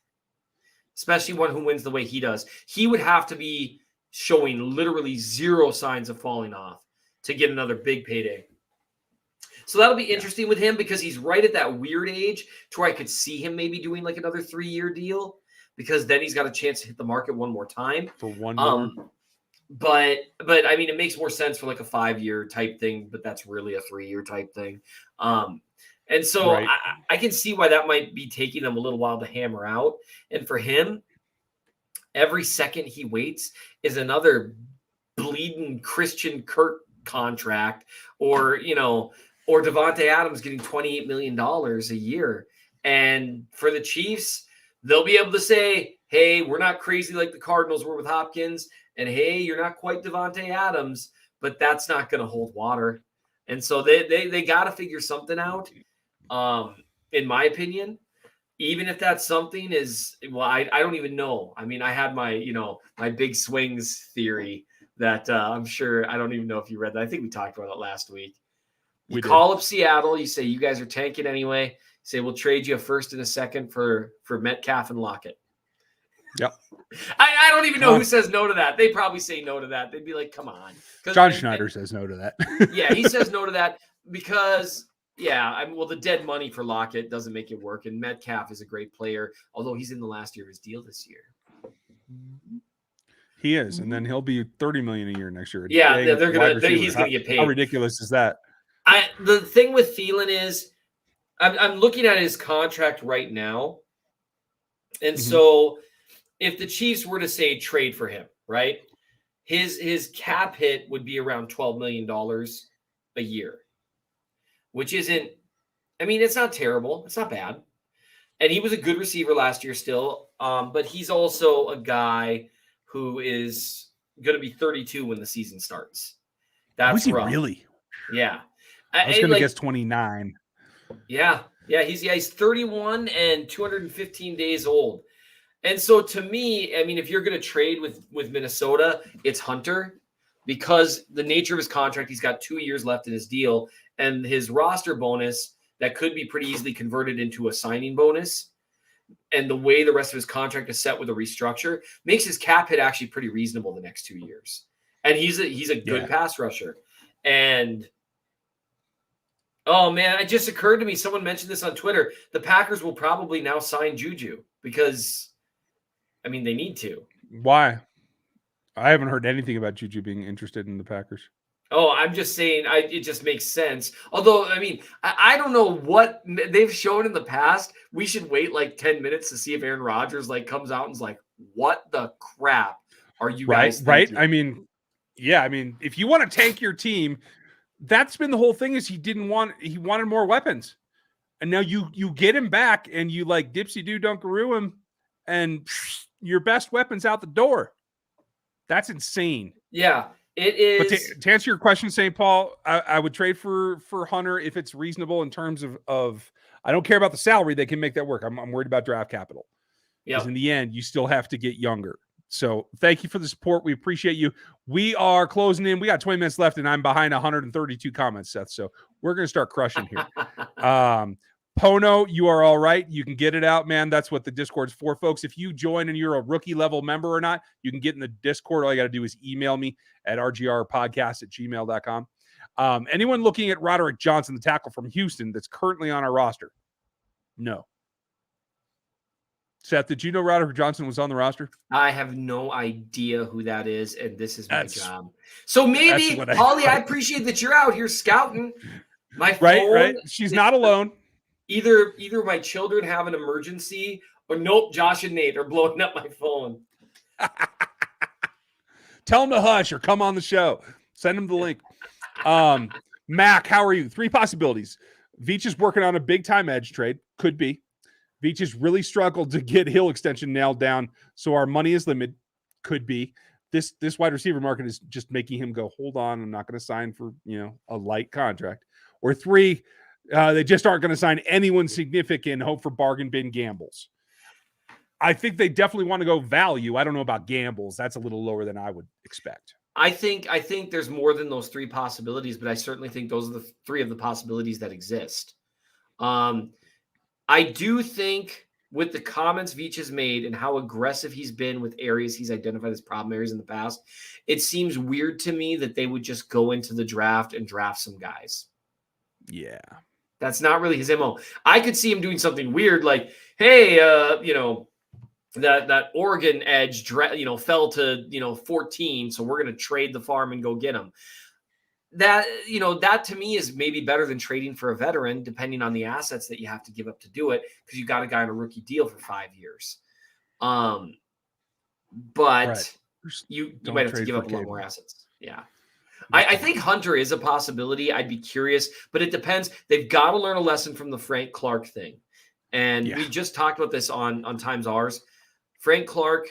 Speaker 2: especially one who wins the way he does. He would have to be showing literally zero signs of falling off to get another big payday. So that'll be interesting with him, because he's right at that weird age to where I could see him maybe doing like another 3-year deal, because then he's got a chance to hit the market one more time.
Speaker 1: For one more.
Speaker 2: But I mean, it makes more sense for like a 5-year type thing, but that's really a 3-year type thing. And so
Speaker 1: Right.
Speaker 2: I can see why that might be taking them a little while to hammer out. And for him, every second he waits is another bleeding Christian Kirk contract, or Davante Adams getting $28 million a year. And for the Chiefs, they'll be able to say, hey, we're not crazy like the Cardinals were with Hopkins. And hey, you're not quite Davante Adams, but that's not going to hold water. And so they got to figure something out, in my opinion. Even if that something is, well, I don't even know. I mean, I had my, my big swings theory that I'm sure, I don't even know if you read that. I think we talked about it last week. You call up Seattle. You say, you guys are tanking anyway. Say, we'll trade you a first and a second for Metcalf and Lockett.
Speaker 1: Yep.
Speaker 2: I don't even know who says no to that. They probably say no to that. They'd be like, come on.
Speaker 1: John Schneider says no to that.
Speaker 2: Yeah, he says no to that because, the dead money for Lockett doesn't make it work. And Metcalf is a great player, although he's in the last year of his deal this year.
Speaker 1: He is, and then he'll be $30 million a year next year.
Speaker 2: Yeah, he's gonna get paid.
Speaker 1: How ridiculous is that?
Speaker 2: The thing with Thielen is, I'm looking at his contract right now, and so if the Chiefs were to say trade for him, right, his cap hit would be around $12 million a year, which isn't. I mean, it's not terrible. It's not bad, and he was a good receiver last year still. But he's also a guy who is going to be 32 when the season starts. That's rough.
Speaker 1: Really?
Speaker 2: Yeah.
Speaker 1: I was going to guess 29.
Speaker 2: Yeah. He's 31 and 215 days old. And so to me, I mean, if you're going to trade with Minnesota, it's Hunter, because the nature of his contract, he's got 2 years left in his deal, and his roster bonus that could be pretty easily converted into a signing bonus. And the way the rest of his contract is set with a restructure makes his cap hit actually pretty reasonable the next 2 years. And he's a good pass rusher. And oh man, it just occurred to me. Someone mentioned this on Twitter. The Packers will probably now sign Juju because, I mean, they need to.
Speaker 1: Why? I haven't heard anything about Juju being interested in the Packers.
Speaker 2: Oh, I'm just saying it just makes sense. Although, I mean, I don't know what they've shown in the past. We should wait like 10 minutes to see if Aaron Rodgers like comes out and is like, what the crap are you guys thinking?
Speaker 1: Right? I mean, if you want to tank your team, that's been the whole thing is he wanted more weapons. And now you get him back and you like dipsy-do dunkaroo him and your best weapon's out the door. That's insane.
Speaker 2: Yeah. It is.
Speaker 1: But to answer your question, St. Paul, I would trade for Hunter if it's reasonable in terms of I don't care about the salary. They can make that work. I'm worried about draft capital. Because in the end, you still have to get younger. So thank you for the support. We appreciate you. We are closing in. We got 20 minutes left, and I'm behind 132 comments, Seth. So we're going to start crushing here. Pono, you are all right. You can get it out, man. That's what the Discord's for, folks. If you join and you're a rookie level member or not, you can get in the Discord. All you got to do is email me at rgrpodcast@gmail.com. Anyone looking at Roderick Johnson, the tackle from Houston that's currently on our roster? No. Seth, did you know Roderick Johnson was on the roster?
Speaker 2: I have no idea who that is, and this is my job. So maybe, Holly, I appreciate that you're out here scouting. My phone,
Speaker 1: right. She's not alone.
Speaker 2: Either my children have an emergency, or nope, Josh and Nate are blowing up my phone.
Speaker 1: Tell them to hush or come on the show. Send them the link. Mac, how are you? 3 possibilities. Veach is working on a big-time edge trade. Could be. Veach has really struggled to get Hill extension nailed down, so our money is limited. Could be. This wide receiver market is just making him go, hold on, I'm not going to sign for a light contract. Or 3, They just aren't going to sign anyone significant and hope for bargain bin gambles. I think they definitely want to go value. I don't know about gambles. That's a little lower than I would expect.
Speaker 2: I think there's more than those three possibilities, but I certainly think those are the three of the possibilities that exist. I do think with the comments Veach has made and how aggressive he's been with areas he's identified as problem areas in the past, it seems weird to me that they would just go into the draft and draft some guys.
Speaker 1: Yeah.
Speaker 2: That's not really his MO. I could see him doing something weird like, hey, that Oregon edge, fell to, 14. So we're going to trade the farm and go get him. That to me is maybe better than trading for a veteran, depending on the assets that you have to give up to do it, because you got a guy on a rookie deal for 5 years. But right. you might have to give up a lot more assets. Yeah. I think Hunter is a possibility. I'd be curious, but it depends. They've got to learn a lesson from the Frank Clark thing. And we just talked about this on Times Ours. Frank Clark,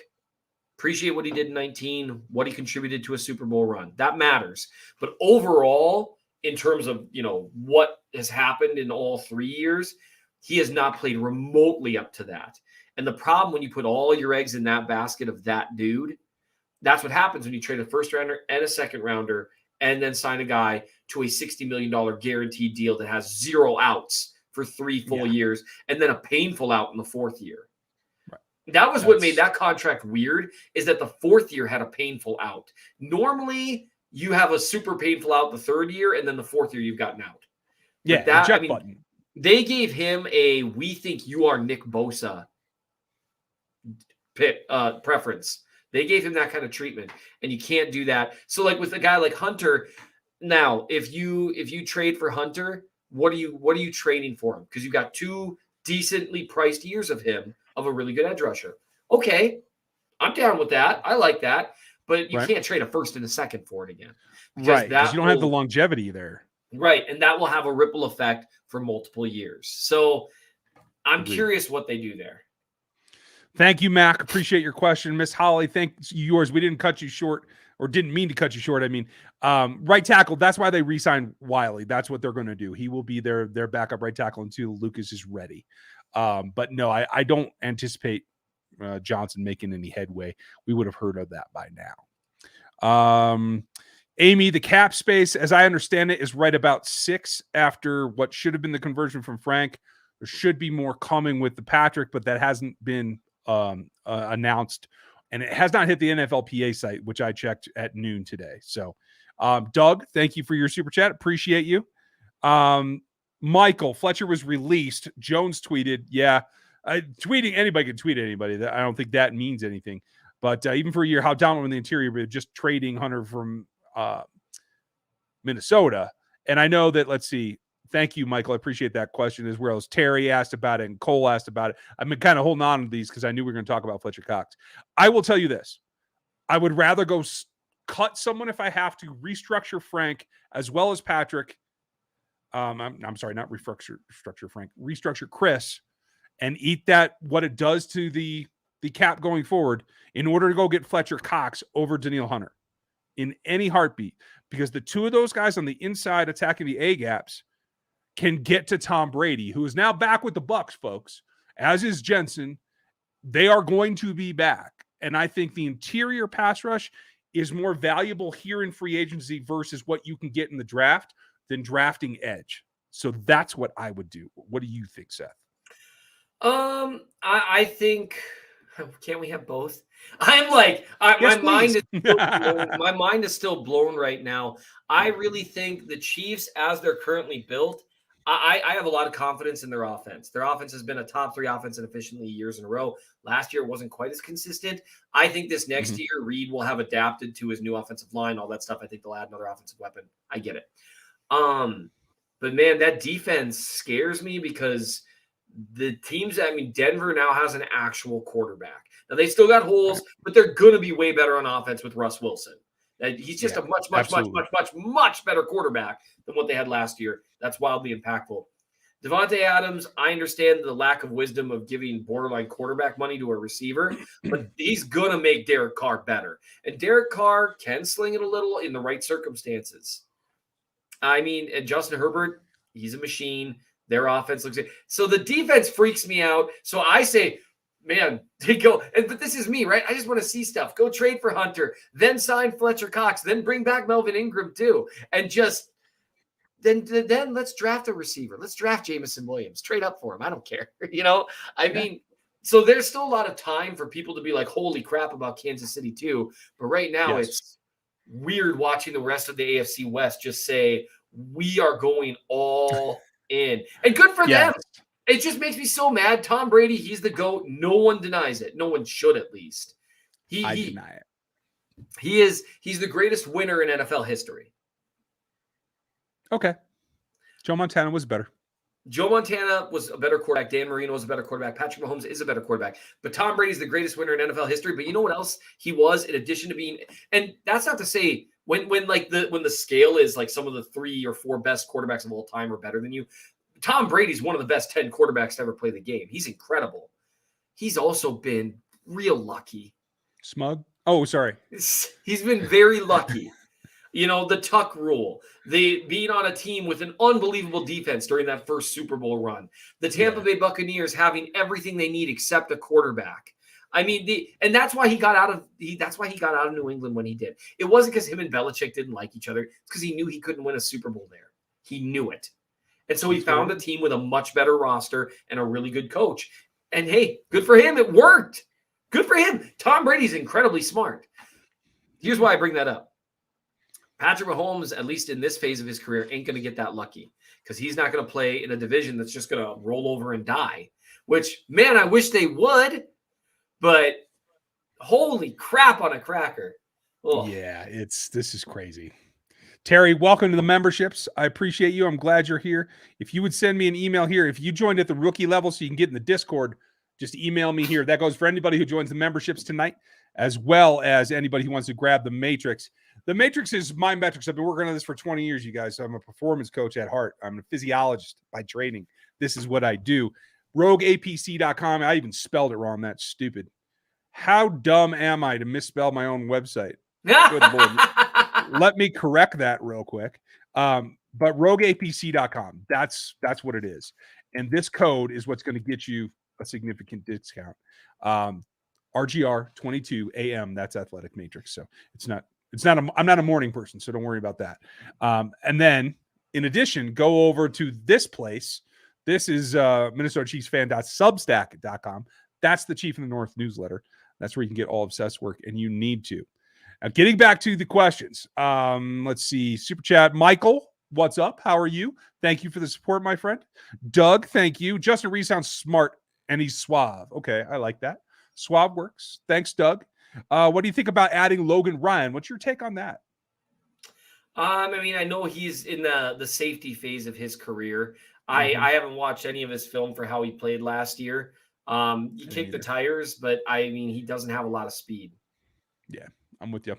Speaker 2: appreciate what he did in 19, what he contributed to a Super Bowl run. That matters. But overall, in terms of, what has happened in all 3 years, he has not played remotely up to that. And the problem when you put all your eggs in that basket of that dude, that's what happens when you trade a first rounder and a second rounder and then sign a guy to a $60 million guaranteed deal that has 0 outs for 3 full years and then a painful out in the 4th year. Right. That was what made that contract weird, is that the 4th year had a painful out. Normally, you have a super painful out the 3rd year, and then the 4th year you've gotten out.
Speaker 1: Yeah, that, button.
Speaker 2: They gave him a "we think you are Nick Bosa" preference. They gave him that kind of treatment, and you can't do that. So, like with a guy like Hunter, now if you trade for Hunter, what are you trading for him? Because you got 2 decently priced years of him, of a really good edge rusher. Okay, I'm down with that. I like that, but you can't trade a first and a second for it again,
Speaker 1: right? Because you don't have the longevity there,
Speaker 2: right? And that will have a ripple effect for multiple years. So, I'm curious what they do there.
Speaker 1: Thank you, Mac. Appreciate your question. Miss Holly, thanks yours. We didn't cut you short, or didn't mean to cut you short. I mean, right tackle, that's why they re-signed Wiley. That's what they're going to do. He will be their backup right tackle until Lucas is ready. But no, I don't anticipate Johnson making any headway. We would have heard of that by now. Amy, the cap space, as I understand it, is right about 6 after what should have been the conversion from Frank. There should be more coming with the Patrick, but that hasn't been announced, and it has not hit the NFLPA site, which I checked at noon today. So, Doug, thank you for your super chat. Appreciate you. Michael, Fletcher was released. Jones tweeted, tweeting, anybody can tweet anybody. I don't think that means anything. But even for a year, how dominant in the interior, but just trading Hunter from Minnesota. And I know that, let's see, thank you, Michael. I appreciate that question as well. As Terry asked about it and Cole asked about it. I've been kind of holding on to these because I knew we were going to talk about Fletcher Cox. I will tell you this. I would rather go cut someone if I have to, restructure Frank as well as Patrick. I'm sorry, not restructure Frank, restructure Chris, and eat that, what it does to the cap going forward, in order to go get Fletcher Cox over Danielle Hunter in any heartbeat, because the two of those guys on the inside attacking the A gaps can get to Tom Brady, who is now back with the Bucs, folks, as is Jensen. They are going to be back. And I think the interior pass rush is more valuable here in free agency versus what you can get in the draft than drafting edge. So that's what I would do. What do you think, Seth?
Speaker 2: I think, can't we have both? I'm like, my mind is still blown right now. I really think the Chiefs, as they're currently built, I have a lot of confidence in their offense. Their offense has been a top 3 offense and efficiently years in a row. Last year, it wasn't quite as consistent. I think this next year, Reed will have adapted to his new offensive line, all that stuff. I think they'll add another offensive weapon. I get it. But man, that defense scares me, because the teams, Denver now has an actual quarterback. Now, they still got holes, but they're going to be way better on offense with Russ Wilson. He's just a much better quarterback than what they had last year. That's wildly impactful. Davante Adams, I understand the lack of wisdom of giving borderline quarterback money to a receiver, but he's going to make Derek Carr better. And Derek Carr can sling it a little in the right circumstances. And Justin Herbert, He's a machine. Their offense looks good. So the defense freaks me out. So I say, man, but this is me, right? I just want to see stuff. Go trade for Hunter, then sign Fletcher Cox, then bring back Melvin Ingram too. And just then let's draft a receiver. Let's draft Jameson Williams. Trade up for him. I don't care. I mean, so there's still a lot of time for people to be like, holy crap about Kansas City too. But right now it's weird watching the rest of the AFC West just say, we are going all in. And good for them. It just makes me so mad. Tom Brady, he's the GOAT. No one denies it. No one should, at least.
Speaker 1: I deny it.
Speaker 2: He's the greatest winner in NFL history.
Speaker 1: Okay. Joe Montana was better.
Speaker 2: Joe Montana was a better quarterback. Dan Marino was a better quarterback. Patrick Mahomes is a better quarterback. But Tom Brady's the greatest winner in NFL history. But you know what else he was in addition to being – and that's not to say when the scale is like some of the 3 or 4 best quarterbacks of all time are better than you, Tom Brady's one of the best 10 quarterbacks to ever play the game. He's incredible. He's also been real lucky.
Speaker 1: Smug? Oh, sorry.
Speaker 2: He's been very lucky. The Tuck rule, being on a team with an unbelievable defense during that first Super Bowl run, the Tampa Bay Buccaneers having everything they need except a quarterback. I mean, and that's why he got out of New England when he did. It wasn't because him and Belichick didn't like each other. It's because he knew he couldn't win a Super Bowl there. He knew it. And so he found a team with a much better roster and a really good coach. And hey, good for him. It worked. Good for him. Tom Brady's incredibly smart. Here's why I bring that up. Patrick Mahomes, at least in this phase of his career, ain't going to get that lucky because he's not going to play in a division that's just going to roll over and die, which, man, I wish they would, but holy crap on a cracker. Ugh.
Speaker 1: Yeah, this is crazy. Terry, welcome to the memberships. I appreciate you. I'm glad you're here. If you would send me an email here, if you joined at the rookie level so you can get in the Discord, just email me here. That goes for anybody who joins the memberships tonight, as well as anybody who wants to grab the Matrix. The Matrix is my metrics. I've been working on this for 20 years, you guys. So I'm a performance coach at heart. I'm a physiologist by training. This is what I do. RogueAPC.com. I even spelled it wrong. That's stupid. How dumb am I to misspell my own website? Good Lord. Let me correct that real quick. But RogueAPC.com. That's what it is. And this code is what's going to get you a significant discount. RGR22 AM. That's Athletic Matrix. So I'm not a morning person, so don't worry about that. And then in addition, go over to this place. This is MinnesotaChiefsFan.substack.com. That's the Chief in the North newsletter. That's where you can get all of Seth's work, and you need to. Now, getting back to the questions. Let's see. Super chat. Michael, what's up? How are you? Thank you for the support, my friend. Doug, thank you. Justin Reed sounds smart, and he's suave. Okay, I like that. Suave works. Thanks, Doug. What do you think about adding Logan Ryan? What's your take on that?
Speaker 2: I mean, I know he's in the safety phase of his career. I haven't watched any of his film for how he played last year. He kicked the tires, but I mean, he doesn't have a lot of speed.
Speaker 1: Yeah, I'm with you.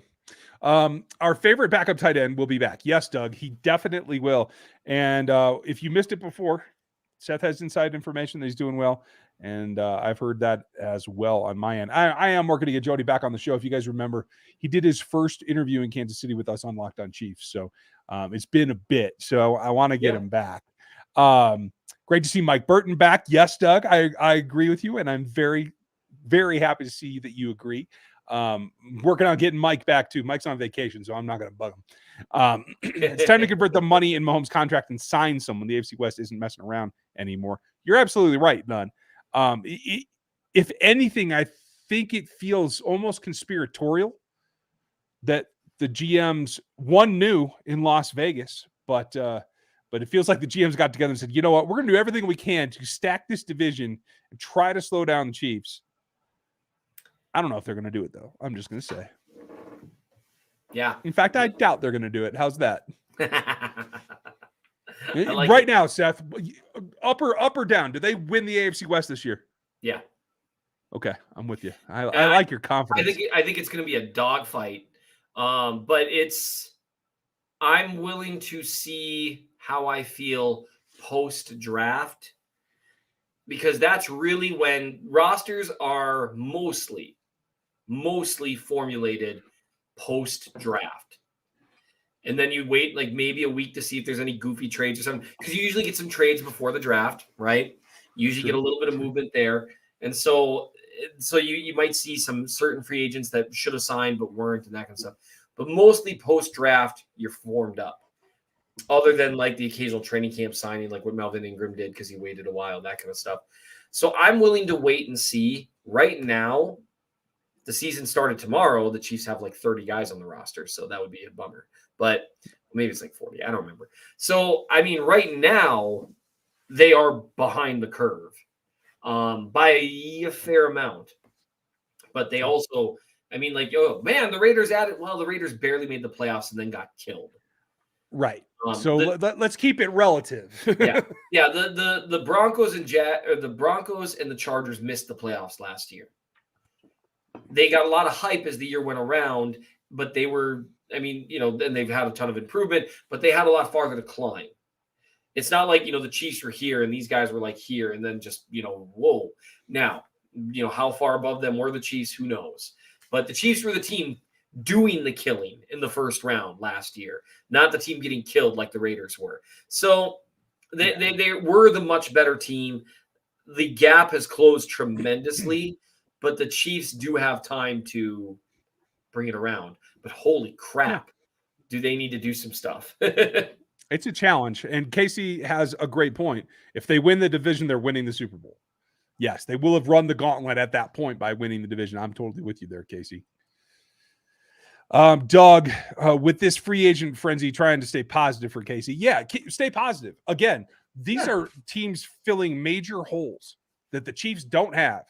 Speaker 1: Our favorite backup tight end will be back. Yes, Doug, he definitely will. And if you missed it before, Seth has inside information that he's doing well. And I've heard that as well on my end. I am working to get Jody back on the show. If you guys remember, he did his first interview in Kansas City with us on Locked On Chiefs. So it's been a bit. So I want to get him back. Great to see Mike Burton back. Yes, Doug, I agree with you. And I'm very, very happy to see that you agree. Working on getting Mike back too. Mike's on vacation, so I'm not going to bug him. It's time to convert the money in Mahomes' contract and sign someone. The AFC West isn't messing around anymore. You're absolutely right, Nunn. If anything, I think it feels almost conspiratorial that the GMs knew in Las Vegas, but it feels like the GMs got together and said, you know what, we're going to do everything we can to stack this division and try to slow down the Chiefs. I don't know if they're going to do it, though. I'm just going to say.
Speaker 2: Yeah.
Speaker 1: In fact, I doubt they're going to do it. How's that?
Speaker 2: Like
Speaker 1: right now, Seth, up or down? Do they win the AFC West this year?
Speaker 2: Yeah.
Speaker 1: Okay, I'm with you. I like your confidence.
Speaker 2: I think it's going to be a dogfight, but I'm willing to see how I feel post-draft, because that's really when rosters are mostly formulated post-draft. And then you wait like maybe a week to see if there's any goofy trades or something. Because you usually get some trades before the draft, right? You usually get a little bit of movement there. And so you might see some certain free agents that should have signed but weren't and that kind of stuff. But mostly post-draft, you're formed up. Other than like the occasional training camp signing, like what Melvin Ingram did because he waited a while, that kind of stuff. So I'm willing to wait and see. Right now, the season started tomorrow. The Chiefs have like 30 guys on the roster, so that would be a bummer. But maybe it's like 40. I don't remember. So, I mean, right now, they are behind the curve by a fair amount. But they also, I mean, like, oh, man, the Raiders added. Well, the Raiders barely made the playoffs and then got killed.
Speaker 1: Right. So let's keep it relative.
Speaker 2: Yeah. The Broncos and the Broncos and the Chargers missed the playoffs last year. They got a lot of hype as the year went around, but they were, I mean, you know, then they've had a ton of improvement, but they had a lot farther to climb. It's not like, you know, the Chiefs were here and these guys were like here and then just, you know, whoa. Now, you know, how far above them were the Chiefs? Who knows? But the Chiefs were the team doing the killing in the first round last year, not the team getting killed like the Raiders were. So they were the much better team. The gap has closed tremendously, but the Chiefs do have time to bring it around. But holy crap, do they need to do some stuff?
Speaker 1: It's a challenge. And Casey has a great point. If they win the division, they're winning the Super Bowl. Yes, they will have run the gauntlet at that point by winning the division. I'm totally with you there, Casey. Doug, with this free agent frenzy, trying to stay positive for Casey. Yeah, stay positive. Again, these are teams filling major holes that the Chiefs don't have.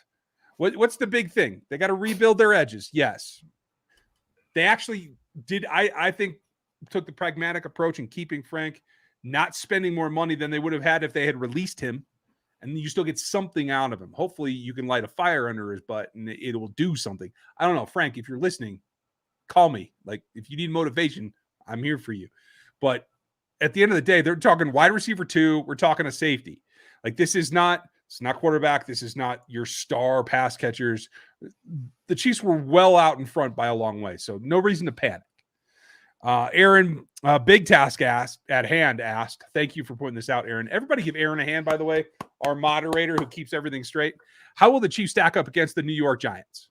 Speaker 1: What's the big thing? They got to rebuild their edges. Yes. They actually did, I think, took the pragmatic approach in keeping Frank, not spending more money than they would have had if they had released him. And you still get something out of him. Hopefully you can light a fire under his butt and it will do something. I don't know, Frank, if you're listening, call me. Like, if you need motivation, I'm here for you. But at the end of the day, they're talking wide receiver 2. We're talking a safety. Like, it's not quarterback. This is not your star pass catchers. The Chiefs were well out in front by a long way. So no reason to panic. Aaron, big task asked, thank you for pointing this out, Aaron. Everybody give Aaron a hand, by the way, our moderator who keeps everything straight. How will the Chiefs stack up against the New York Giants?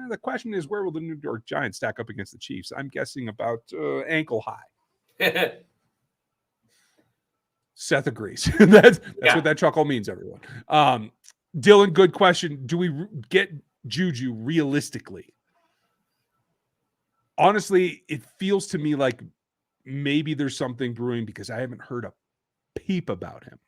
Speaker 1: The question is, where will the New York Giants stack up against the Chiefs? I'm guessing about ankle high. Seth agrees. That's what that chuckle means, everyone. Dylan, good question. Do we get Juju realistically? Honestly, it feels to me like maybe there's something brewing because I haven't heard a peep about him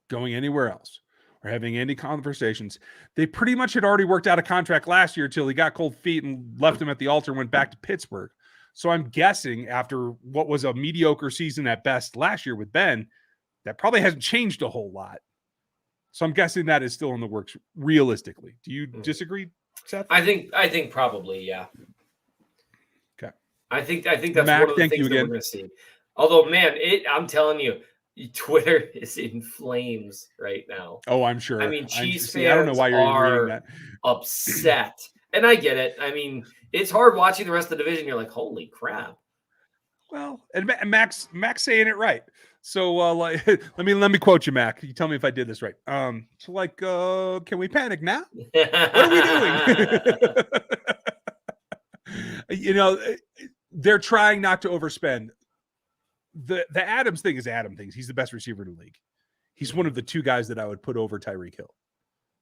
Speaker 1: going anywhere else or having any conversations. They pretty much had already worked out a contract last year till he got cold feet and left him at the altar and went back to Pittsburgh. So I'm guessing after what was a mediocre season at best last year with Ben, that probably hasn't changed a whole lot. So I'm guessing that is still in the works realistically. Do you disagree, Seth?
Speaker 2: I think probably, yeah.
Speaker 1: Okay.
Speaker 2: I think that's
Speaker 1: Mac,
Speaker 2: one of the things that we're going to see. Although, man, I'm telling you, Twitter is in flames right now.
Speaker 1: Oh, I'm sure.
Speaker 2: I mean, Chiefs fans
Speaker 1: I don't know why you're reading that.
Speaker 2: Upset. And I get it. I mean, it's hard watching the rest of the division. You're like, holy crap.
Speaker 1: Well, and Mac's saying it right. So like, let me quote you, Mac. You tell me if I did this right. So like, can we panic now? What are we doing? You know, they're trying not to overspend. The Adams thing is Adam things. He's the best receiver in the league. He's one of the 2 guys that I would put over Tyreek Hill.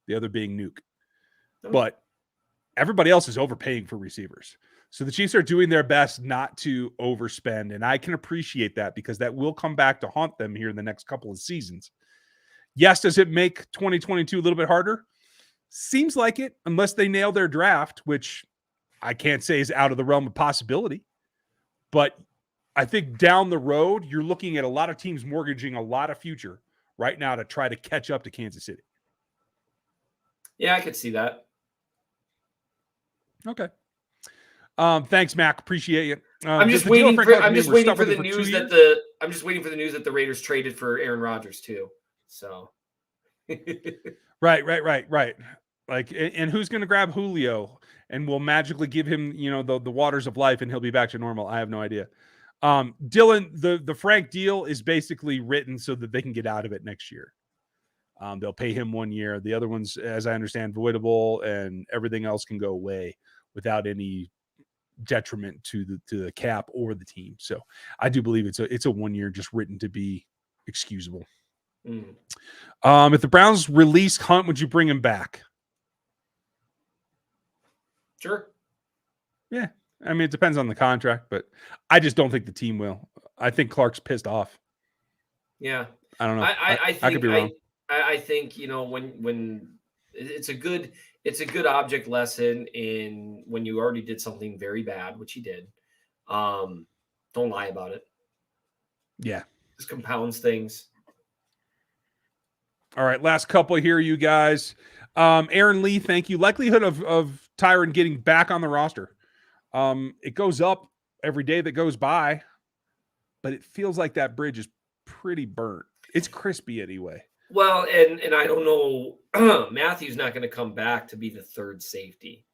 Speaker 1: The other being Nuke. But everybody else is overpaying for receivers. So the Chiefs are doing their best not to overspend. And I can appreciate that because that will come back to haunt them here in the next couple of seasons. Yes, does it make 2022 a little bit harder? Seems like it, unless they nail their draft, which I can't say is out of the realm of possibility. But I think down the road, you're looking at a lot of teams mortgaging a lot of future right now to try to catch up to Kansas City.
Speaker 2: Yeah, I could see that.
Speaker 1: Okay. Thanks, Mac. Appreciate you.
Speaker 2: I'm just waiting for the news that the Raiders traded for Aaron Rodgers too. So
Speaker 1: right. Like, and who's going to grab Julio and will magically give him, you know, the waters of life and he'll be back to normal? I have no idea. Dylan, the Frank deal is basically written so that they can get out of it next year. They'll pay him 1 year. The other ones, as I understand, voidable, and everything else can go away without any detriment to the cap or the team. So I do believe it's a 1 year just written to be excusable. If the Browns release Hunt, would you bring him back?
Speaker 2: Sure.
Speaker 1: Yeah. I mean, it depends on the contract, but I just don't think the team will. I think Clark's pissed off.
Speaker 2: Yeah.
Speaker 1: I don't know.
Speaker 2: I think,
Speaker 1: I could be wrong.
Speaker 2: I think, when it's a good object lesson in when you already did something very bad, which he did. Don't lie about it.
Speaker 1: Yeah.
Speaker 2: Just compounds things.
Speaker 1: All right. Last couple here, you guys. Aaron Lee, thank you. Likelihood of Tyron getting back on the roster. It goes up every day that goes by, but it feels like that bridge is pretty burnt. It's crispy anyway.
Speaker 2: Well, and I don't know. Matthew's not going to come back to be the third safety.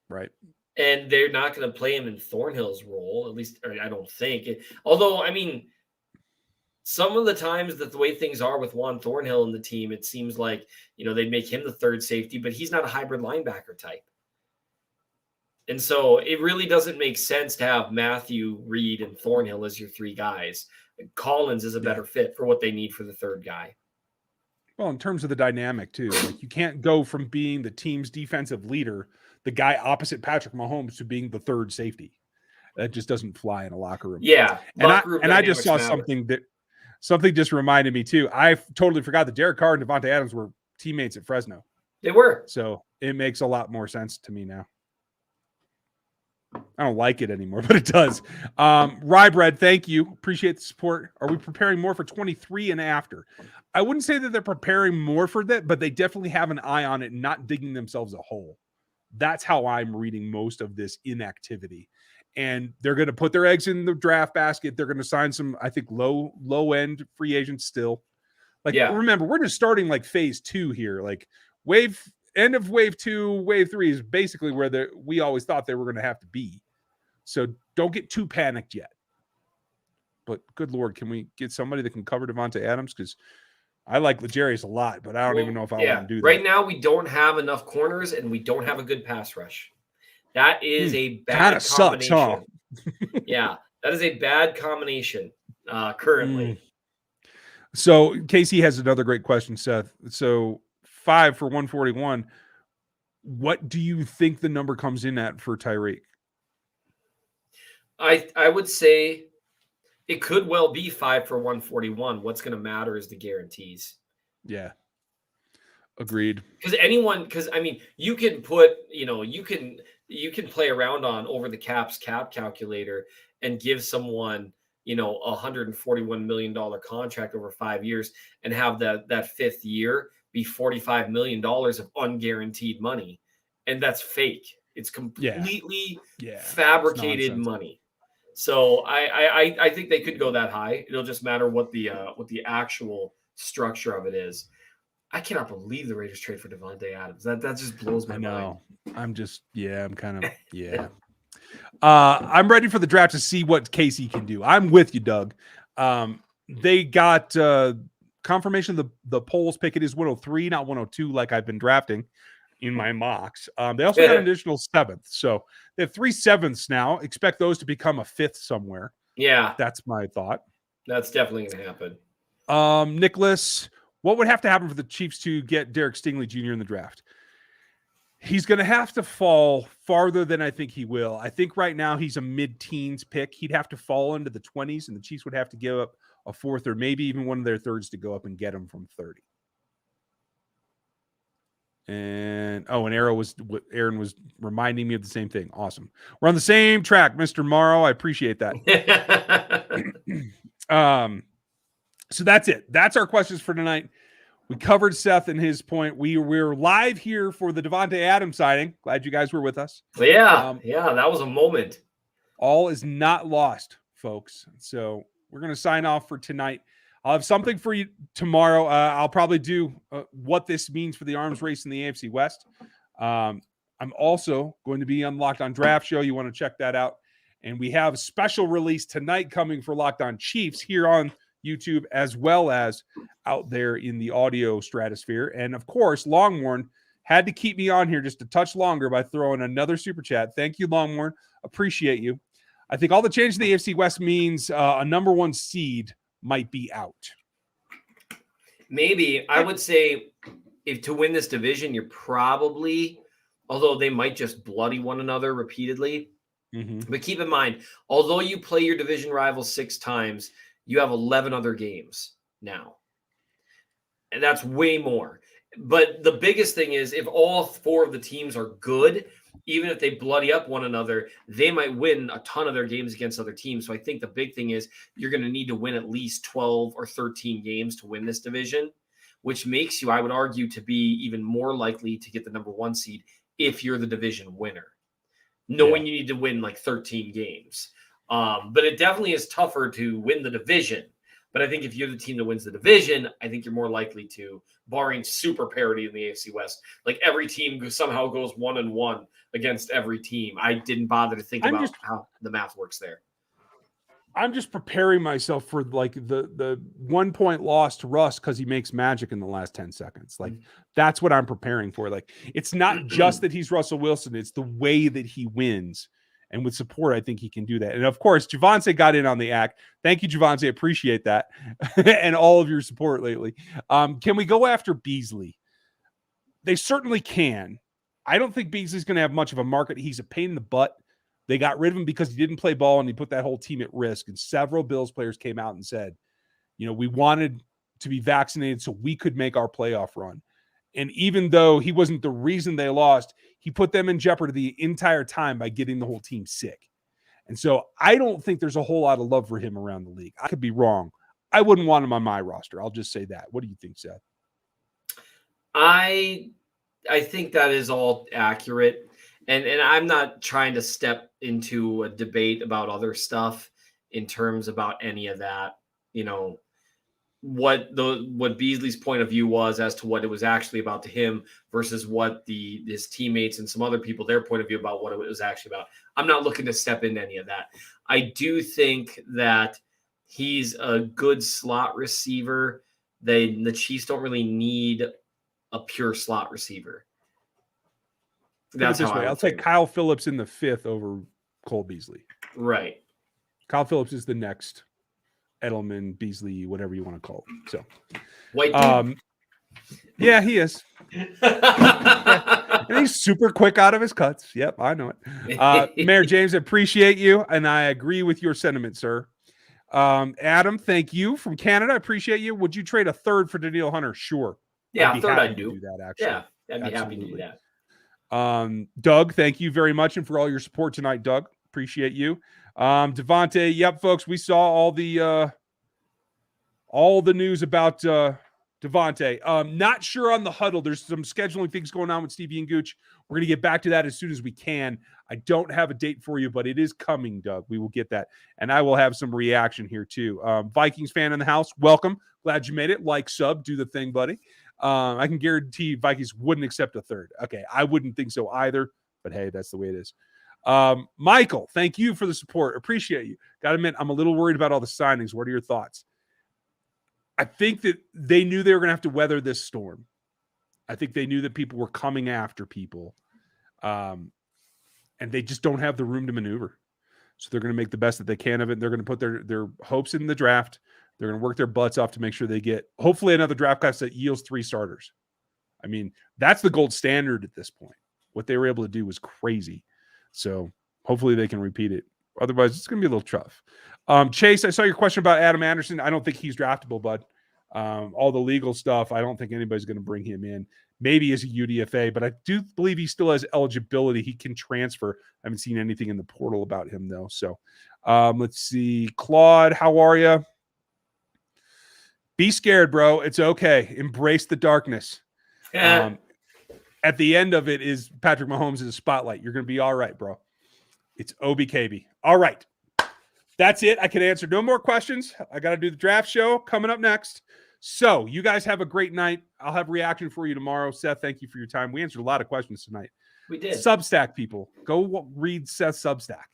Speaker 1: Right.
Speaker 2: And they're not going to play him in Thornhill's role, at least I don't think. Although, I mean, some of the times that the way things are with Juan Thornhill in the team, it seems like, they'd make him the third safety, but he's not a hybrid linebacker type. And so it really doesn't make sense to have Matthew, Reed, and Thornhill as your three guys. Collins is a better fit for what they need for the third guy.
Speaker 1: Well, in terms of the dynamic, too, like you can't go from being the team's defensive leader, the guy opposite Patrick Mahomes, to being the third safety. That just doesn't fly in a locker room.
Speaker 2: Yeah.
Speaker 1: And I just saw something just reminded me, too. I totally forgot that Derek Carr and Davante Adams were teammates at Fresno.
Speaker 2: They were.
Speaker 1: So it makes a lot more sense to me now. I don't like it anymore, but it does. Rye Bread, thank you. Appreciate the support. Are we preparing more for 23 and after? I wouldn't say that they're preparing more for that, but they definitely have an eye on it and not digging themselves a hole. That's how I'm reading most of this inactivity. And they're going to put their eggs in the draft basket. They're going to sign some, I think, low-end free agents still. Remember, we're just starting like phase 2 here. Like end of wave 2, wave 3 is basically where we always thought they were going to have to be. So don't get too panicked yet. But good Lord, can we get somebody that can cover Davante Adams? Because I like L'Jarius a lot, but I don't even know if I want to do that.
Speaker 2: Right now, we don't have enough corners, and we don't have a good pass rush. That is a bad combination. Sucks, huh? Yeah, that is a bad combination currently.
Speaker 1: So Casey has another great question, Seth. So 5 for 141. What do you think the number comes in at for Tyreek?
Speaker 2: I would say it could well be 5 for 141. What's going to matter is the guarantees.
Speaker 1: Yeah. Agreed.
Speaker 2: Because I mean, you can put, you can play around on over the cap calculator and give someone, a $141 million contract over 5 years and have that fifth year be $45 million of unguaranteed money. And that's fake. It's completely fabricated money. So I think they could go that high. It'll just matter what the actual structure of it is. I cannot believe the Raiders trade for Davante Adams. That just blows my mind.
Speaker 1: I'm I'm ready for the draft to see what Casey can do. I'm with you, Doug. They got confirmation of the polls pick. It is 103, not 102, like I've been drafting in my mocks. They also got an additional 7th. So they have 3 7ths now. Expect those to become a 5th somewhere.
Speaker 2: Yeah.
Speaker 1: That's my thought.
Speaker 2: That's definitely going to happen.
Speaker 1: Nicholas, what would have to happen for the Chiefs to get Derek Stingley Jr. in the draft? He's going to have to fall farther than I think he will. I think right now he's a mid-teens pick. He'd have to fall into the 20s, and the Chiefs would have to give up a 4th or maybe even one of their 3rds to go up and get him from 30. And Aaron was reminding me of the same thing. Awesome. We're on the same track, Mr. Morrow. I appreciate that. So that's it. That's our questions for tonight. We covered Seth and his point. We're live here for the Davante Adams signing. Glad you guys were with us.
Speaker 2: Yeah, that was a moment.
Speaker 1: All is not lost, folks. So we're going to sign off for tonight. I'll have something for you tomorrow. I'll probably do what this means for the arms race in the AFC West. I'm also going to be on Locked On Draft Show. You want to check that out. And we have a special release tonight coming for Locked On Chiefs here on YouTube, as well as out there in the audio stratosphere. And of course, Longmorn had to keep me on here just a touch longer by throwing another super chat. Thank you, Longmorn. Appreciate you. I think all the change in the AFC West means a number 1 seed might be out.
Speaker 2: Maybe. I would say if to win this division, you're probably, although they might just bloody one another repeatedly. Mm-hmm. But keep in mind, although you play your division rival 6 times, you have 11 other games now. And that's way more. But the biggest thing is if all 4 of the teams are good, even if they bloody up one another, they might win a ton of their games against other teams. So I think the big thing is you're going to need to win at least 12 or 13 games to win this division, which makes you, I would argue, to be even more likely to get the number 1 seed if you're the division winner, knowing you need to win like 13 games. But it definitely is tougher to win the division. But I think if you're the team that wins the division, I think you're more likely to, barring super parity in the AFC West, like every team somehow goes 1-1 against every team. I didn't bother to think about how the math works there.
Speaker 1: I'm just preparing myself for like the 1 point loss to Russ because he makes magic in the last 10 seconds. Like that's what I'm preparing for. Like it's not just that he's Russell Wilson, it's the way that he wins. And with support, I think he can do that. And of course, Javonte got in on the act. Thank you, Javonte. Appreciate that. And all of your support lately. Can we go after Beasley? They certainly can. I don't think Beasley's going to have much of a market. He's a pain in the butt. They got rid of him because he didn't play ball and he put that whole team at risk. And several Bills players came out and said, we wanted to be vaccinated so we could make our playoff run. And even though he wasn't the reason they lost, he put them in jeopardy the entire time by getting the whole team sick. And so I don't think there's a whole lot of love for him around the league. I could be wrong. I wouldn't want him on my roster. I'll just say that. What do you think, Seth?
Speaker 2: I think that is all accurate. And I'm not trying to step into a debate about other stuff in terms about any of that, what Beasley's point of view was as to what it was actually about to him versus what his teammates and some other people, their point of view about what it was actually about. I'm not looking to step into any of that. I do think that he's a good slot receiver. The Chiefs don't really need a pure slot receiver.
Speaker 1: That's how I'll take Kyle Phillips in the 5th over Cole Beasley.
Speaker 2: Right.
Speaker 1: Kyle Phillips is the next Edelman, Beasley, whatever you want to call it. So,
Speaker 2: white dude.
Speaker 1: Yeah, he is. And he's super quick out of his cuts. Yep, I know it. Mayor James, appreciate you, and I agree with your sentiment, sir. Adam, thank you from Canada. I appreciate you. Would you trade a 3rd for Danielle Hunter? Sure.
Speaker 2: Yeah, a 3rd I'd do
Speaker 1: that. Actually,
Speaker 2: yeah, I'd be happy to do that.
Speaker 1: Doug, thank you very much, and for all your support tonight, Doug. Appreciate you. Davante, yep, folks, we saw all the news about Davante. Not sure on the huddle. There's some scheduling things going on with Stevie and Gooch. We're going to get back to that as soon as we can. I don't have a date for you, but it is coming, Doug. We will get that. And I will have some reaction here too. Vikings fan in the house, welcome. Glad you made it. Like, sub, do the thing, buddy. I can guarantee Vikings wouldn't accept a 3rd. Okay, I wouldn't think so either, but hey, that's the way it is. Michael, thank you for the support. Appreciate you. Got to admit, I'm a little worried about all the signings. What are your thoughts? I think that they knew they were going to have to weather this storm. I think they knew that people were coming after people. And they just don't have the room to maneuver. So they're going to make the best that they can of it. They're going to put their hopes in the draft. They're going to work their butts off to make sure they get, hopefully, another draft class that yields 3 starters. I mean, that's the gold standard at this point. What they were able to do was crazy. So hopefully they can repeat it. Otherwise, it's going to be a little tough. Chase, I saw your question about Adam Anderson. I don't think he's draftable, bud. All the legal stuff, I don't think anybody's going to bring him in. Maybe as a UDFA, but I do believe he still has eligibility. He can transfer. I haven't seen anything in the portal about him, though. So let's see. Claude, how are you? Be scared, bro. It's okay. Embrace the darkness. At the end of it is Patrick Mahomes' a spotlight. You're going to be all right, bro. It's OBKB. All right. That's it. I can answer no more questions. I got to do the draft show coming up next. So you guys have a great night. I'll have reaction for you tomorrow. Seth, thank you for your time. We answered a lot of questions tonight.
Speaker 2: We did.
Speaker 1: Substack people. Go read Seth's Substack.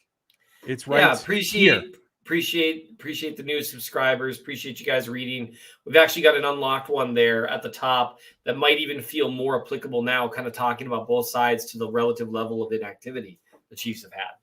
Speaker 1: It's right.
Speaker 2: Yeah, appreciate the new subscribers. Appreciate you guys reading. We've actually got an unlocked one there at the top that might even feel more applicable now, kind of talking about both sides to the relative level of inactivity the Chiefs have had.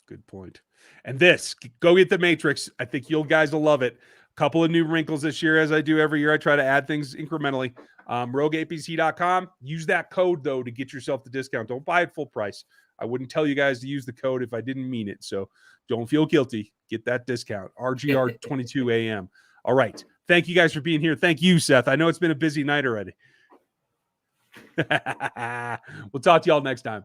Speaker 1: Good point. And this, go get the Matrix. I think you guys will love it. A couple of new wrinkles this year, as I do every year. I try to add things incrementally. RogueAPC.com. Use that code, though, to get yourself the discount. Don't buy it full price. I wouldn't tell you guys to use the code if I didn't mean it. So don't feel guilty. Get that discount. RGR22AM. All right. Thank you guys for being here. Thank you, Seth. I know it's been a busy night already. We'll talk to y'all next time.